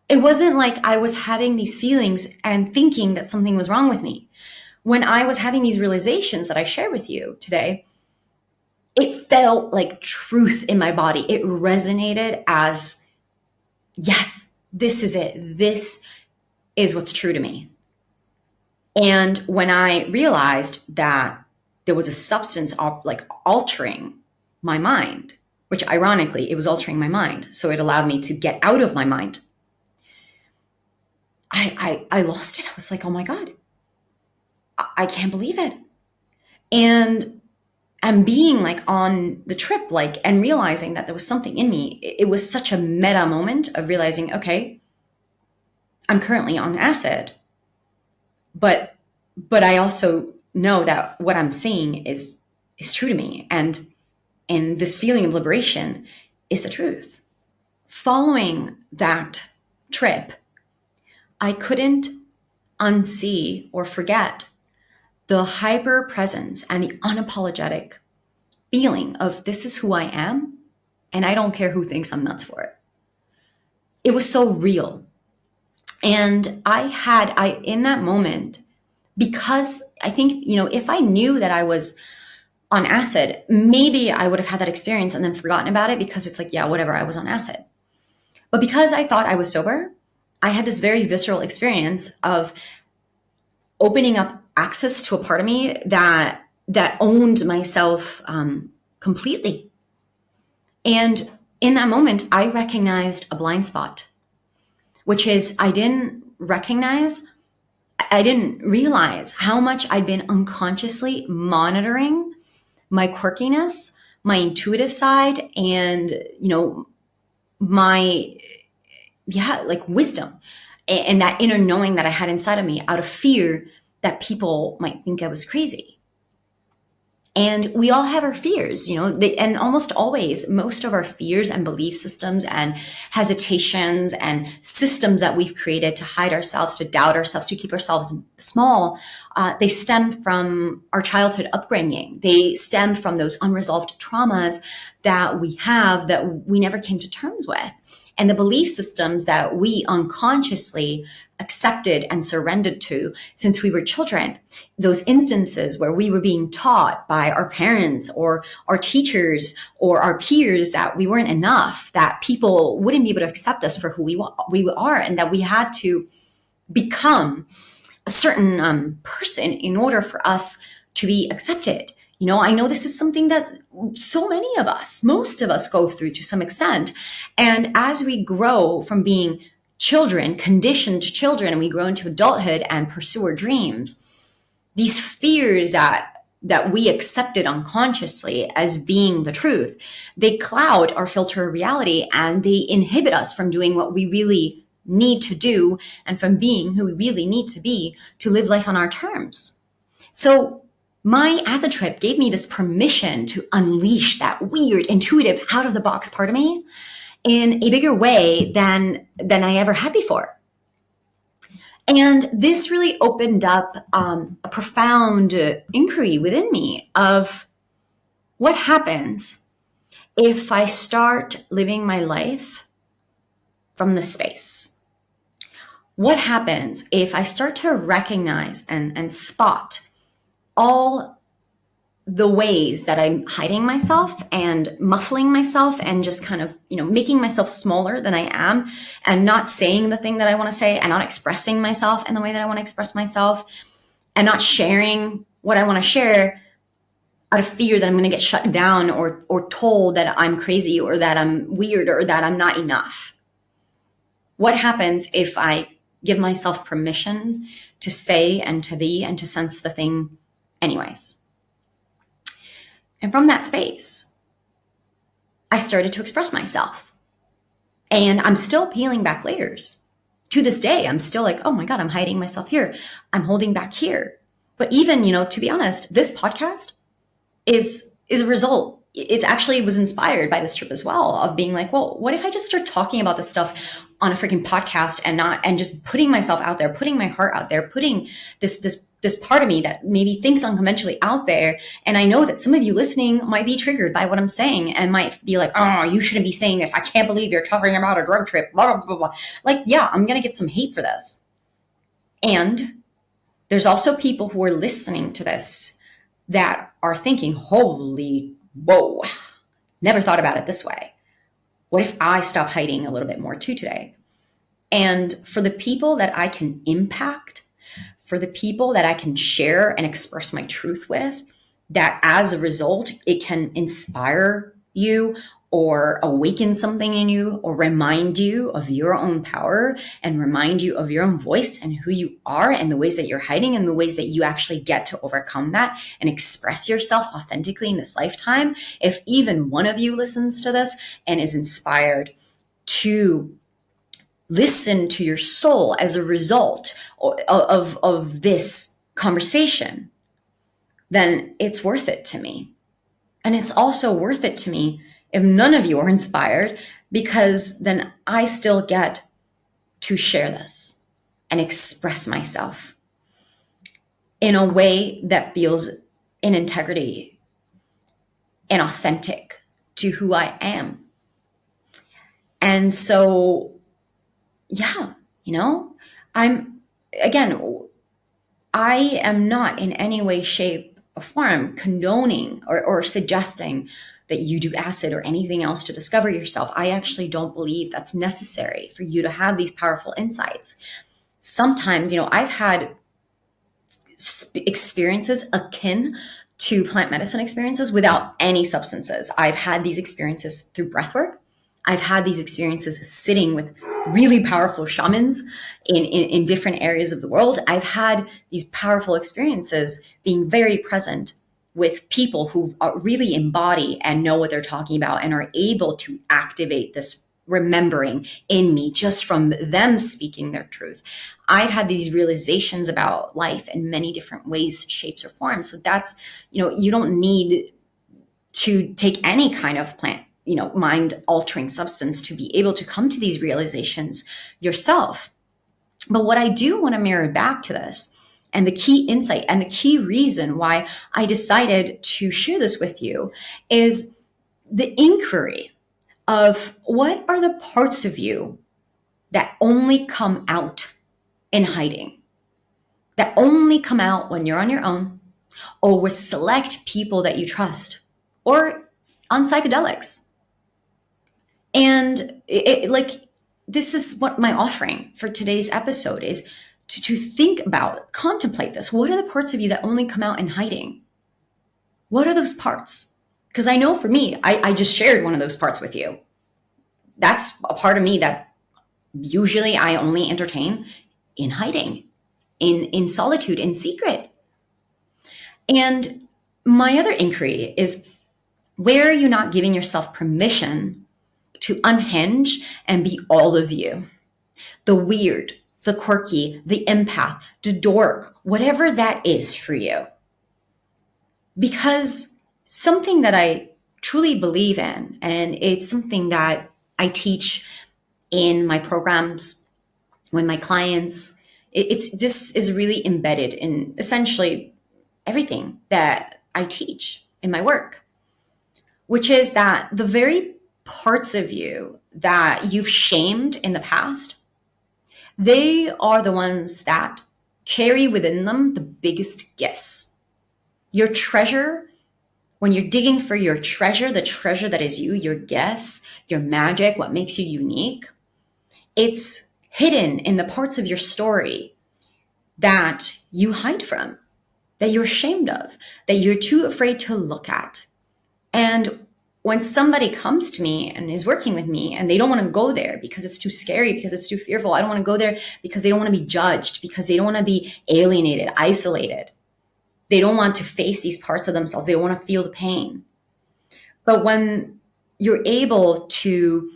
It wasn't like I was having these feelings and thinking that something was wrong with me. When I was having these realizations that I share with you today, it felt like truth in my body. It resonated as, yes, this is it. This is what's true to me. And when I realized that there was a substance like altering my mind, which ironically, it was altering my mind. So it allowed me to get out of my mind. I lost it. I was like, oh my God, I can't believe it. And I'm being like on the trip, like, and realizing that there was something in me. It was such a meta moment of realizing, okay, I'm currently on acid, but I also know that what I'm seeing is true to me. And this feeling of liberation is the truth. Following that trip, I couldn't unsee or forget the hyper presence and the unapologetic feeling of this is who I am, and I don't care who thinks I'm nuts for it. It was so real. And I in that moment, because I think, if I knew that I was on acid, maybe I would have had that experience and then forgotten about it because it's like, yeah, whatever, I was on acid. But because I thought I was sober, I had this very visceral experience of opening up access to a part of me that owned myself completely. And in that moment, I recognized a blind spot, which is I didn't realize how much I'd been unconsciously monitoring my quirkiness, my intuitive side, and, my, like wisdom and that inner knowing that I had inside of me out of fear that people might think I was crazy. And we all have our fears, and almost always, most of our fears and belief systems and hesitations and systems that we've created to hide ourselves, to doubt ourselves, to keep ourselves small, they stem from our childhood upbringing. They stem from those unresolved traumas that we have that we never came to terms with. And the belief systems that we unconsciously accepted and surrendered to since we were children, those instances where we were being taught by our parents or our teachers or our peers that we weren't enough, that people wouldn't be able to accept us for who we are, and that we had to become a certain person in order for us to be accepted. I know this is something that so many of us, most of us go through to some extent. And as we grow from being children, conditioned children, and we grow into adulthood and pursue our dreams, these fears that that we accepted unconsciously as being the truth, they cloud our filter of reality, and they inhibit us from doing what we really need to do and from being who we really need to be to live life on our terms. So my acid trip gave me this permission to unleash that weird, intuitive, out of the box part of me in a bigger way than I ever had before. And this really opened up a profound inquiry within me of what happens if I start living my life from the space. What happens if I start to recognize and spot all the ways that I'm hiding myself and muffling myself and just kind of, making myself smaller than I am, and not saying the thing that I want to say, and not expressing myself in the way that I want to express myself, and not sharing what I want to share out of fear that I'm going to get shut down or told that I'm crazy or that I'm weird or that I'm not enough. What happens if I give myself permission to say and to be and to sense the thing anyways? And from that space, I started to express myself. And I'm still peeling back layers. To this day, I'm still like, oh my God, I'm hiding myself here. I'm holding back here. But even, to be honest, this podcast is a result. It actually was inspired by this trip as well, of being like, well, what if I just start talking about this stuff on a freaking podcast and just putting myself out there, putting my heart out there, putting this part of me that maybe thinks unconventionally out there. And I know that some of you listening might be triggered by what I'm saying and might be like, oh, you shouldn't be saying this. I can't believe you're talking about a drug trip, blah, blah, blah, blah. Like, yeah, I'm going to get some hate for this. And there's also people who are listening to this that are thinking, holy, whoa, never thought about it this way. What if I stop hiding a little bit more too today? And for the people that I can impact, for the people that I can share and express my truth with, that as a result, it can inspire you or awaken something in you or remind you of your own power and remind you of your own voice and who you are and the ways that you're hiding and the ways that you actually get to overcome that and express yourself authentically in this lifetime. If even one of you listens to this and is inspired to listen to your soul as a result of this conversation, then it's worth it to me. And it's also worth it to me if none of you are inspired, because then I still get to share this and express myself in a way that feels in integrity and authentic to who I am. And so, yeah, I am not in any way, shape, or form condoning or suggesting that you do acid or anything else to discover yourself. I actually don't believe that's necessary for you to have these powerful insights. Sometimes, I've had experiences akin to plant medicine experiences without any substances. I've had these experiences through breathwork. I've had these experiences sitting with really powerful shamans in different areas of the world. I've had these powerful experiences being very present with people who really embody and know what they're talking about and are able to activate this remembering in me just from them speaking their truth. I've had these realizations about life in many different ways, shapes, or forms. So that's, you don't need to take any kind of plant, mind altering substance to be able to come to these realizations yourself. But what I do want to mirror back to this, and the key insight and the key reason why I decided to share this with you, is the inquiry of what are the parts of you that only come out in hiding, that only come out when you're on your own or with select people that you trust or on psychedelics. And this is what my offering for today's episode is, to think about, contemplate this. What are the parts of you that only come out in hiding? What are those parts? Because I know for me, I just shared one of those parts with you. That's a part of me that usually I only entertain in hiding, in solitude, in secret. And My other inquiry is, where are you not giving yourself permission to unhinge and be all of you? The weird, the quirky, the empath, the dork, whatever that is for you. Because something that I truly believe in, and it's something that I teach in my programs with my clients, it's this is really embedded in essentially everything that I teach in my work, which is that the very parts of you that you've shamed in the past, they are the ones that carry within them the biggest gifts. Your treasure, when you're digging for your treasure, the treasure that is you, your gifts, your magic, what makes you unique, it's hidden in the parts of your story that you hide from, that you're ashamed of, that you're too afraid to look at. And when somebody comes to me and is working with me and they don't want to go there because it's too scary, because it's too fearful, I don't want to go there because they don't want to be judged, because they don't want to be alienated, isolated. They don't want to face these parts of themselves. They don't want to feel the pain. But when you're able to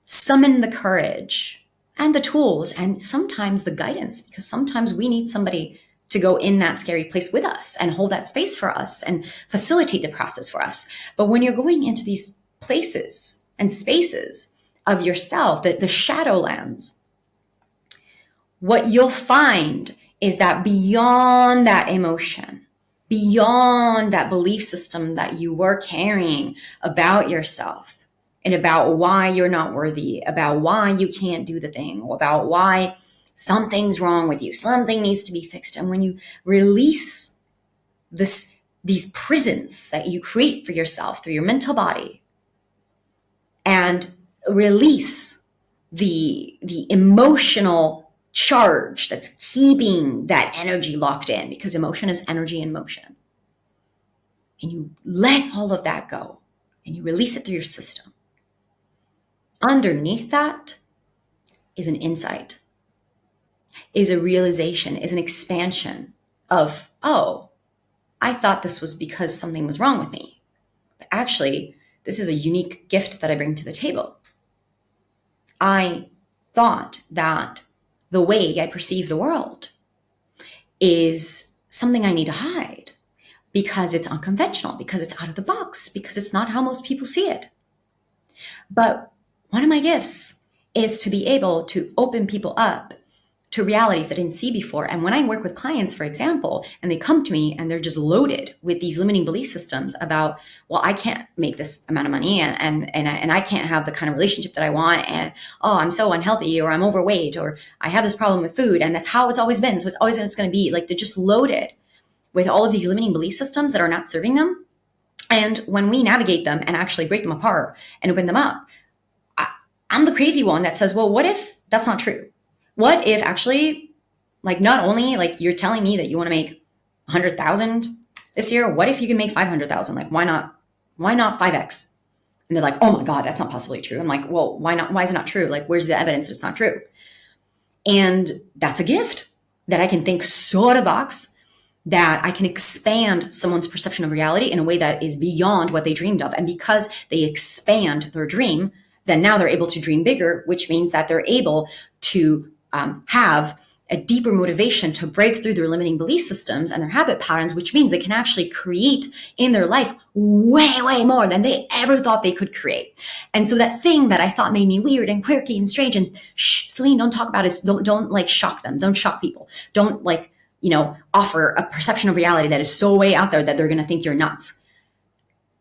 summon the courage and the tools and sometimes the guidance, because sometimes we need somebody to go in that scary place with us and hold that space for us and facilitate the process for us. But when you're going into these places and spaces of yourself, the shadowlands, what you'll find is that beyond that emotion, beyond that belief system that you were carrying about yourself and about why you're not worthy, about why you can't do the thing, about why something's wrong with you, something needs to be fixed. And when you release these prisons that you create for yourself through your mental body and release the emotional charge that's keeping that energy locked in, because emotion is energy in motion, and you let all of that go and you release it through your system, underneath that is an insight, is a realization, is an expansion of, oh, I thought this was because something was wrong with me. But actually, this is a unique gift that I bring to the table. I thought that the way I perceive the world is something I need to hide because it's unconventional, because it's out of the box, because it's not how most people see it. But one of my gifts is to be able to open people up to realities I didn't see before. And when I work with clients, for example, and they come to me and they're just loaded with these limiting belief systems about, well, I can't make this amount of money and I can't have the kind of relationship that I want. And, oh, I'm so unhealthy, or I'm overweight, or I have this problem with food. And that's how it's always been. So it's always going to be like, they're just loaded with all of these limiting belief systems that are not serving them. And when we navigate them and actually break them apart and open them up, I'm the crazy one that says, well, what if that's not true? What if actually, like, not only like you're telling me that you want to make 100,000 this year, what if you can make 500,000? Like, why not 5x? And they're like, oh my God, that's not possibly true. I'm like, well, why not? Why is it not true? Like, where's the evidence that it's not true? And that's a gift that I can think so out of the box, that I can expand someone's perception of reality in a way that is beyond what they dreamed of. And because they expand their dream, then now they're able to dream bigger, which means that they're able to have a deeper motivation to break through their limiting belief systems and their habit patterns, which means they can actually create in their life way, way more than they ever thought they could create. And so that thing that I thought made me weird and quirky and strange, and Celine, don't talk about it. Don't like shock them. Don't shock people. Don't like, offer a perception of reality that is so way out there that they're going to think you're nuts.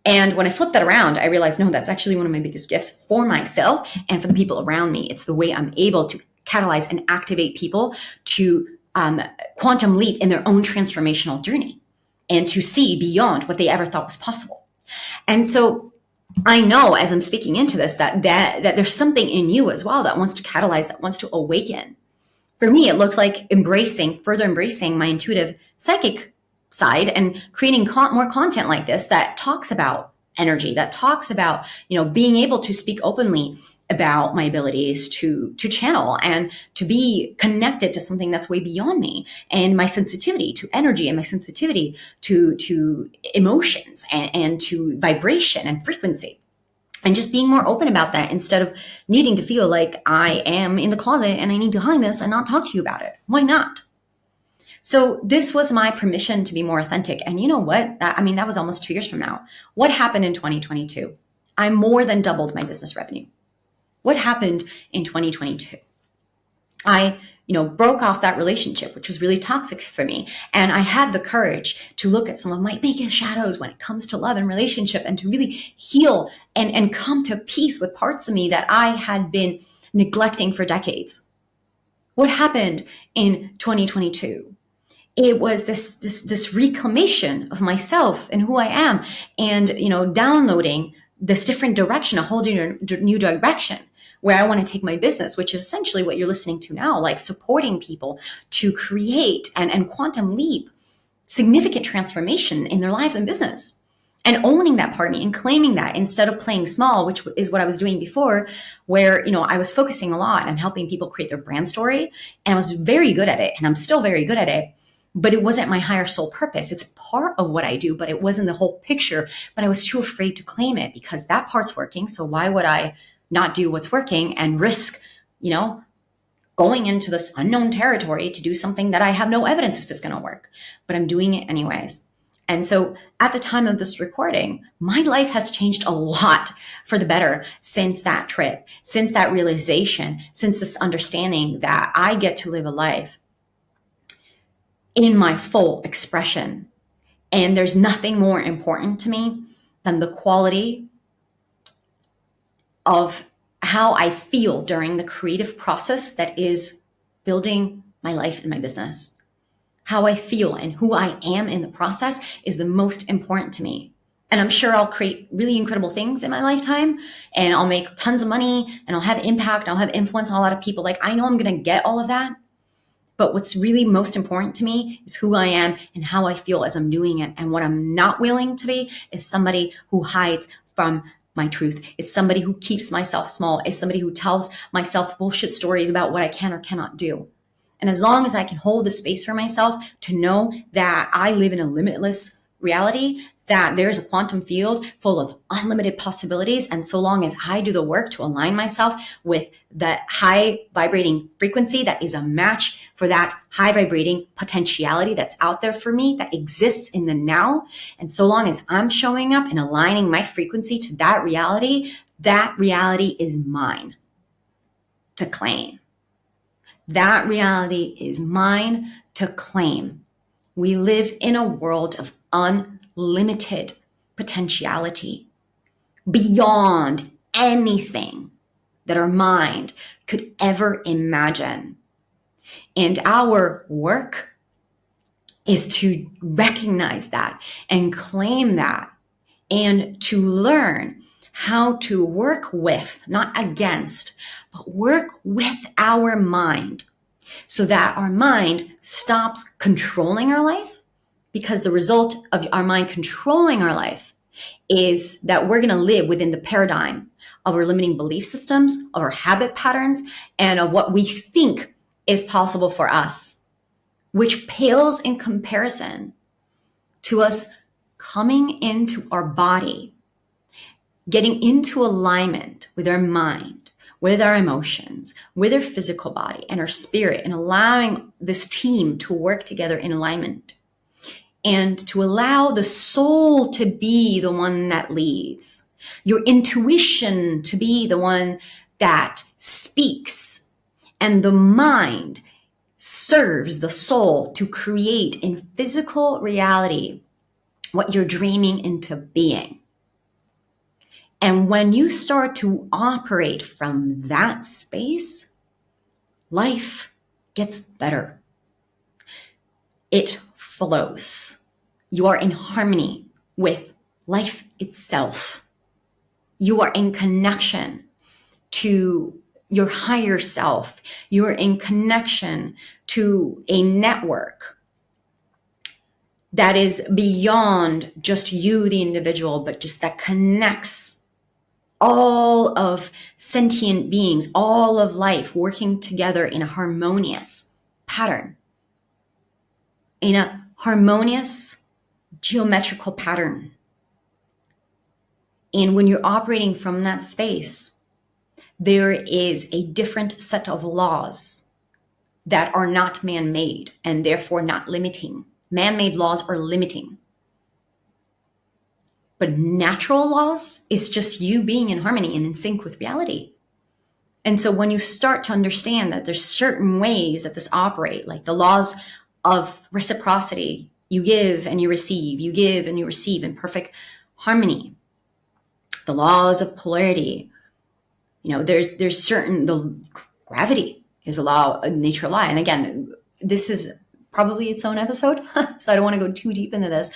And when I flipped that around, I realized, no, that's actually one of my biggest gifts for myself and for the people around me. It's the way I'm able to catalyze and activate people to quantum leap in their own transformational journey and to see beyond what they ever thought was possible. And so I know, as I'm speaking into this, that there's something in you as well that wants to catalyze, that wants to awaken. For me, it looked like further embracing my intuitive psychic side and creating more content like this that talks about energy, that talks about, being able to speak openly about my abilities to channel and to be connected to something that's way beyond me, and my sensitivity to energy, and my sensitivity to emotions, and to vibration and frequency, and just being more open about that instead of needing to feel like I am in the closet and I need to hide this and not talk to you about it. Why not? So this was my permission to be more authentic. And you know what? That was almost 2 years from now. What happened in 2022? I more than doubled my business revenue. What happened in 2022? I, broke off that relationship, which was really toxic for me. And I had the courage to look at some of my biggest shadows when it comes to love and relationship, and to really heal and come to peace with parts of me that I had been neglecting for decades. What happened in 2022? It was this reclamation of myself and who I am, and downloading this different direction, a whole new direction, where I want to take my business, which is essentially what you're listening to now, like supporting people to create and quantum leap significant transformation in their lives and business, and owning that part of me and claiming that, instead of playing small, which is what I was doing before, where I was focusing a lot on helping people create their brand story, and I was very good at it, and I'm still very good at it. But it wasn't my higher soul purpose. It's part of what I do, but it wasn't the whole picture. But I was too afraid to claim it, because that part's working. So why would I not do what's working and risk, going into this unknown territory to do something that I have no evidence if it's going to work? But I'm doing it anyways. And so at the time of this recording, my life has changed a lot for the better since that trip, since that realization, since this understanding that I get to live a life in my full expression. And there's nothing more important to me than the quality of how I feel during the creative process that is building my life and my business. How I feel and who I am in the process is the most important to me. And I'm sure I'll create really incredible things in my lifetime, and I'll make tons of money, and I'll have impact, and I'll have influence on a lot of people. Like, I know I'm going to get all of that. But what's really most important to me is who I am and how I feel as I'm doing it. And what I'm not willing to be is somebody who hides from my truth. It's somebody who keeps myself small. It's somebody who tells myself bullshit stories about what I can or cannot do. And as long as I can hold the space for myself to know that I live in a limitless reality, that there's a quantum field full of unlimited possibilities, and so long as I do the work to align myself with the high vibrating frequency that is a match for that high vibrating potentiality that's out there for me, that exists in the now, and so long as I'm showing up and aligning my frequency to that reality is mine to claim. That reality is mine to claim. We live in a world of unlimited potentiality, beyond anything that our mind could ever imagine. And our work is to recognize that and claim that, and to learn how to work with, not against, but work with our mind, so that our mind stops controlling our life. Because the result of our mind controlling our life is that we're going to live within the paradigm of our limiting belief systems, of our habit patterns, and of what we think is possible for us, which pales in comparison to us coming into our body, getting into alignment with our mind, with our emotions, with our physical body and our spirit, and allowing this team to work together in alignment. And to allow the soul to be the one that leads, your intuition to be the one that speaks, and the mind serves the soul to create in physical reality what you're dreaming into being. And when you start to operate from that space, life gets better. It flows. You are in harmony with life itself. You are in connection to your higher self. You are in connection to a network that is beyond just you, the individual, but just that connects all of sentient beings, all of life working together in a harmonious pattern, in a harmonious geometrical pattern. And when you're operating from that space, there is a different set of laws that are not man-made and therefore not limiting. Man-made laws are limiting. But natural laws is just you being in harmony and in sync with reality. And so when you start to understand that there's certain ways that this operate, like the laws of reciprocity, you give and you receive in perfect harmony. The laws of polarity, there's certain, the gravity is a law, a natural law. And again, this is probably its own episode, so I don't want to go too deep into this.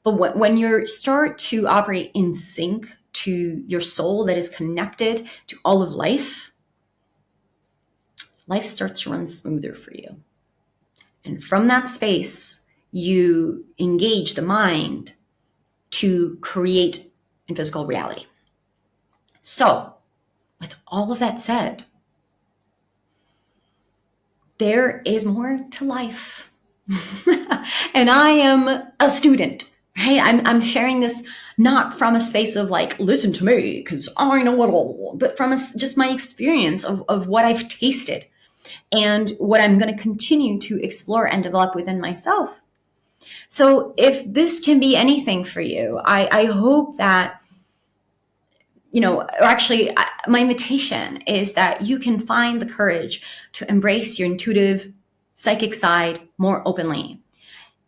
But when you start to operate in sync to your soul that is connected to all of life, life starts to run smoother for you. And from that space, you engage the mind to create in physical reality. So, with all of that said, there is more to life. And I am a student, right? I'm sharing this not from a space of like, listen to me, because I know it all, but from just my experience of what I've tasted and what I'm going to continue to explore and develop within myself. So if this can be anything for you, I hope that, my invitation is that you can find the courage to embrace your intuitive psychic side more openly.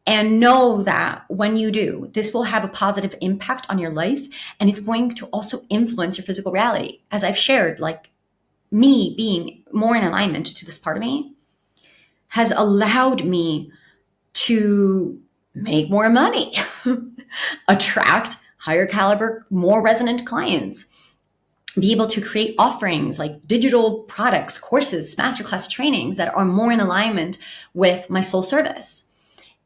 And know that when you do, this will have a positive impact on your life, and it's going to also influence your physical reality. As I've shared, like me being more in alignment to this part of me has allowed me to make more money, attract higher caliber, more resonant clients, be able to create offerings like digital products, courses, masterclass trainings that are more in alignment with my soul service.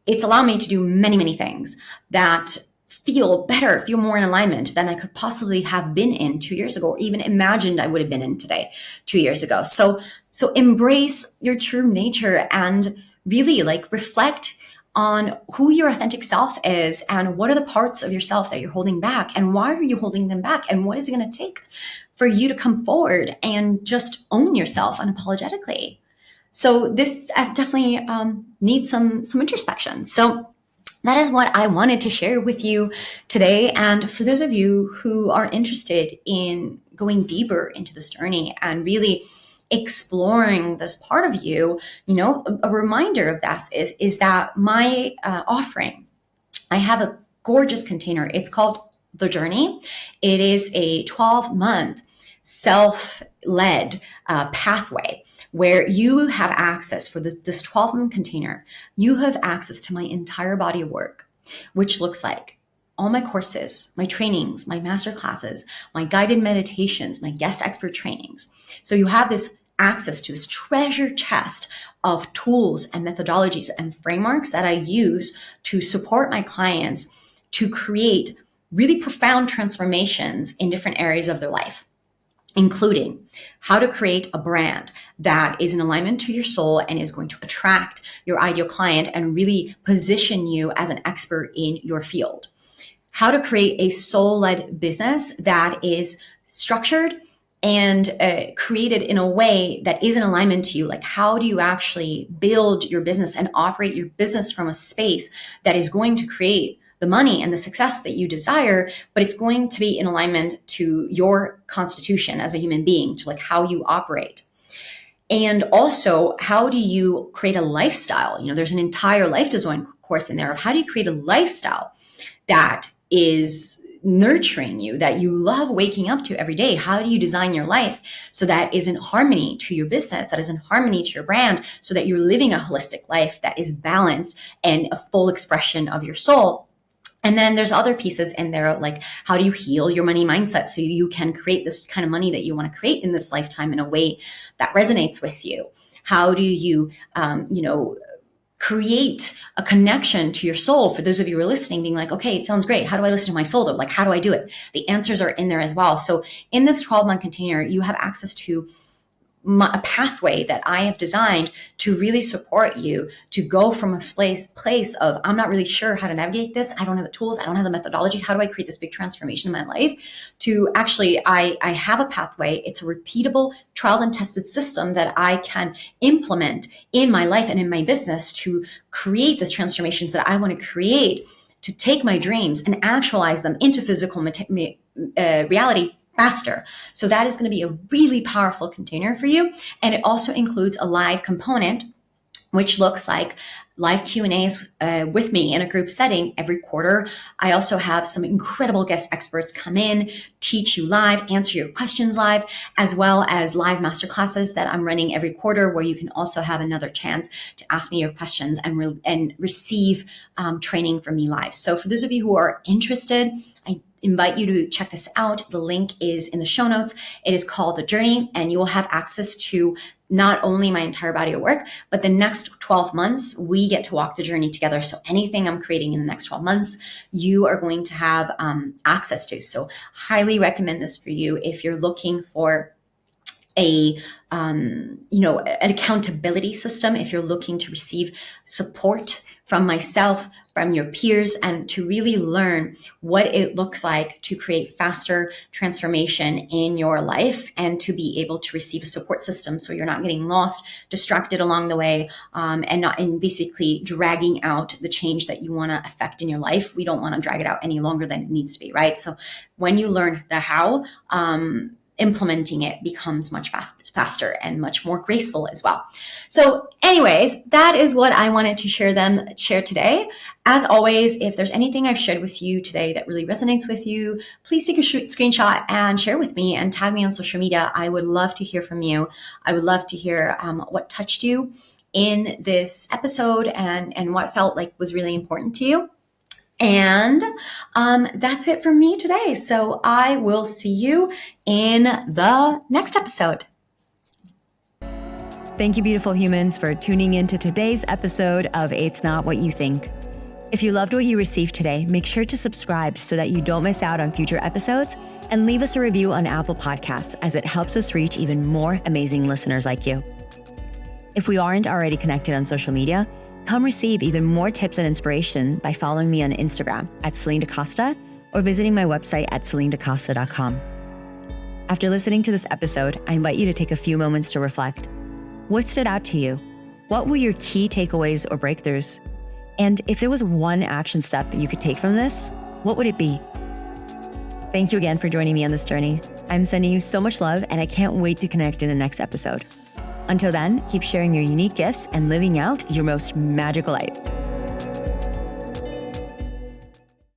It's allowed me to do many, many things that feel better, feel more in alignment than I could possibly have been in 2 years ago, or even imagined I would have been in today, 2 years ago. So embrace your true nature and really reflect on who your authentic self is and what are the parts of yourself that you're holding back and why are you holding them back and what is it going to take for you to come forward and just own yourself unapologetically. So this definitely needs some introspection. So that is what I wanted to share with you today. And for those of you who are interested in going deeper into this journey and really exploring this part of you, a reminder of this is that my offering, I have a gorgeous container. It's called The Journey. It is a 12-month self-led pathway where you have access for this 12-month container. You have access to my entire body of work, which looks like all my courses, my trainings, my master classes, my guided meditations, my guest expert trainings. So you have this access to this treasure chest of tools and methodologies and frameworks that I use to support my clients to create really profound transformations in different areas of their life, including how to create a brand that is in alignment to your soul and is going to attract your ideal client and really position you as an expert in your field. How to create a soul-led business that is structured and created in a way that is in alignment to you. Like, how do you actually build your business and operate your business from a space that is going to create the money and the success that you desire, but it's going to be in alignment to your constitution as a human being, to how you operate. And also, how do you create a lifestyle? There's an entire life design course in there of how do you create a lifestyle that is nurturing you, that you love waking up to every day. How do you design your life so that is in harmony to your business, that is in harmony to your brand, so that you're living a holistic life that is balanced and a full expression of your soul? And then there's other pieces in there, like how do you heal your money mindset so you can create this kind of money that you want to create in this lifetime in a way that resonates with you? How do you, create a connection to your soul. For those of you who are listening, being like, okay, it sounds great. How do I listen to my soul though? Like, how do I do it? The answers are in there as well. So in this 12-month container, you have access to a pathway that I have designed to really support you to go from a place of, I'm not really sure how to navigate this. I don't have the tools. I don't have the methodologies. How do I create this big transformation in my life? To actually, I have a pathway. It's a repeatable, tried and tested system that I can implement in my life and in my business to create these transformations that I want to create, to take my dreams and actualize them into physical reality faster. So that is going to be a really powerful container for you. And it also includes a live component, which looks like live Q&As with me in a group setting every quarter. I also have some incredible guest experts come in, teach you live, answer your questions live, as well as live masterclasses that I'm running every quarter, where you can also have another chance to ask me your questions and receive training from me live. So for those of you who are interested, I invite you to check this out. The link is in the show notes. It is called The Journey, and you will have access to not only my entire body of work, but the next 12 months, we get to walk the journey together. So anything I'm creating in the next 12 months, you are going to have access to. So highly recommend this for you if you're looking for an accountability system, if you're looking to receive support from myself, from your peers, and to really learn what it looks like to create faster transformation in your life, and to be able to receive a support system so you're not getting lost, distracted along the way, and basically dragging out the change that you want to affect in your life. We don't want to drag it out any longer than it needs to be, right? So when you learn the how, implementing it becomes much faster and much more graceful as well. So anyways, that is what I wanted to share today. As always, if there's anything I've shared with you today that really resonates with you, please take a screenshot and share with me and tag me on social media. I would love to hear from you. I would love to hear what touched you in this episode and what felt like was really important to you. And that's it from me today. So I will see you in the next episode. Thank you, beautiful humans, for tuning into today's episode of It's Not What You Think. If you loved what you received today, make sure to subscribe so that you don't miss out on future episodes, and leave us a review on Apple Podcasts, as it helps us reach even more amazing listeners like you. If we aren't already connected on social media, come receive even more tips and inspiration by following me on Instagram at Celine DaCosta, or visiting my website at celinedacosta.com. After listening to this episode, I invite you to take a few moments to reflect. What stood out to you? What were your key takeaways or breakthroughs? And if there was one action step that you could take from this, what would it be? Thank you again for joining me on this journey. I'm sending you so much love, and I can't wait to connect in the next episode. Until then, keep sharing your unique gifts and living out your most magical life.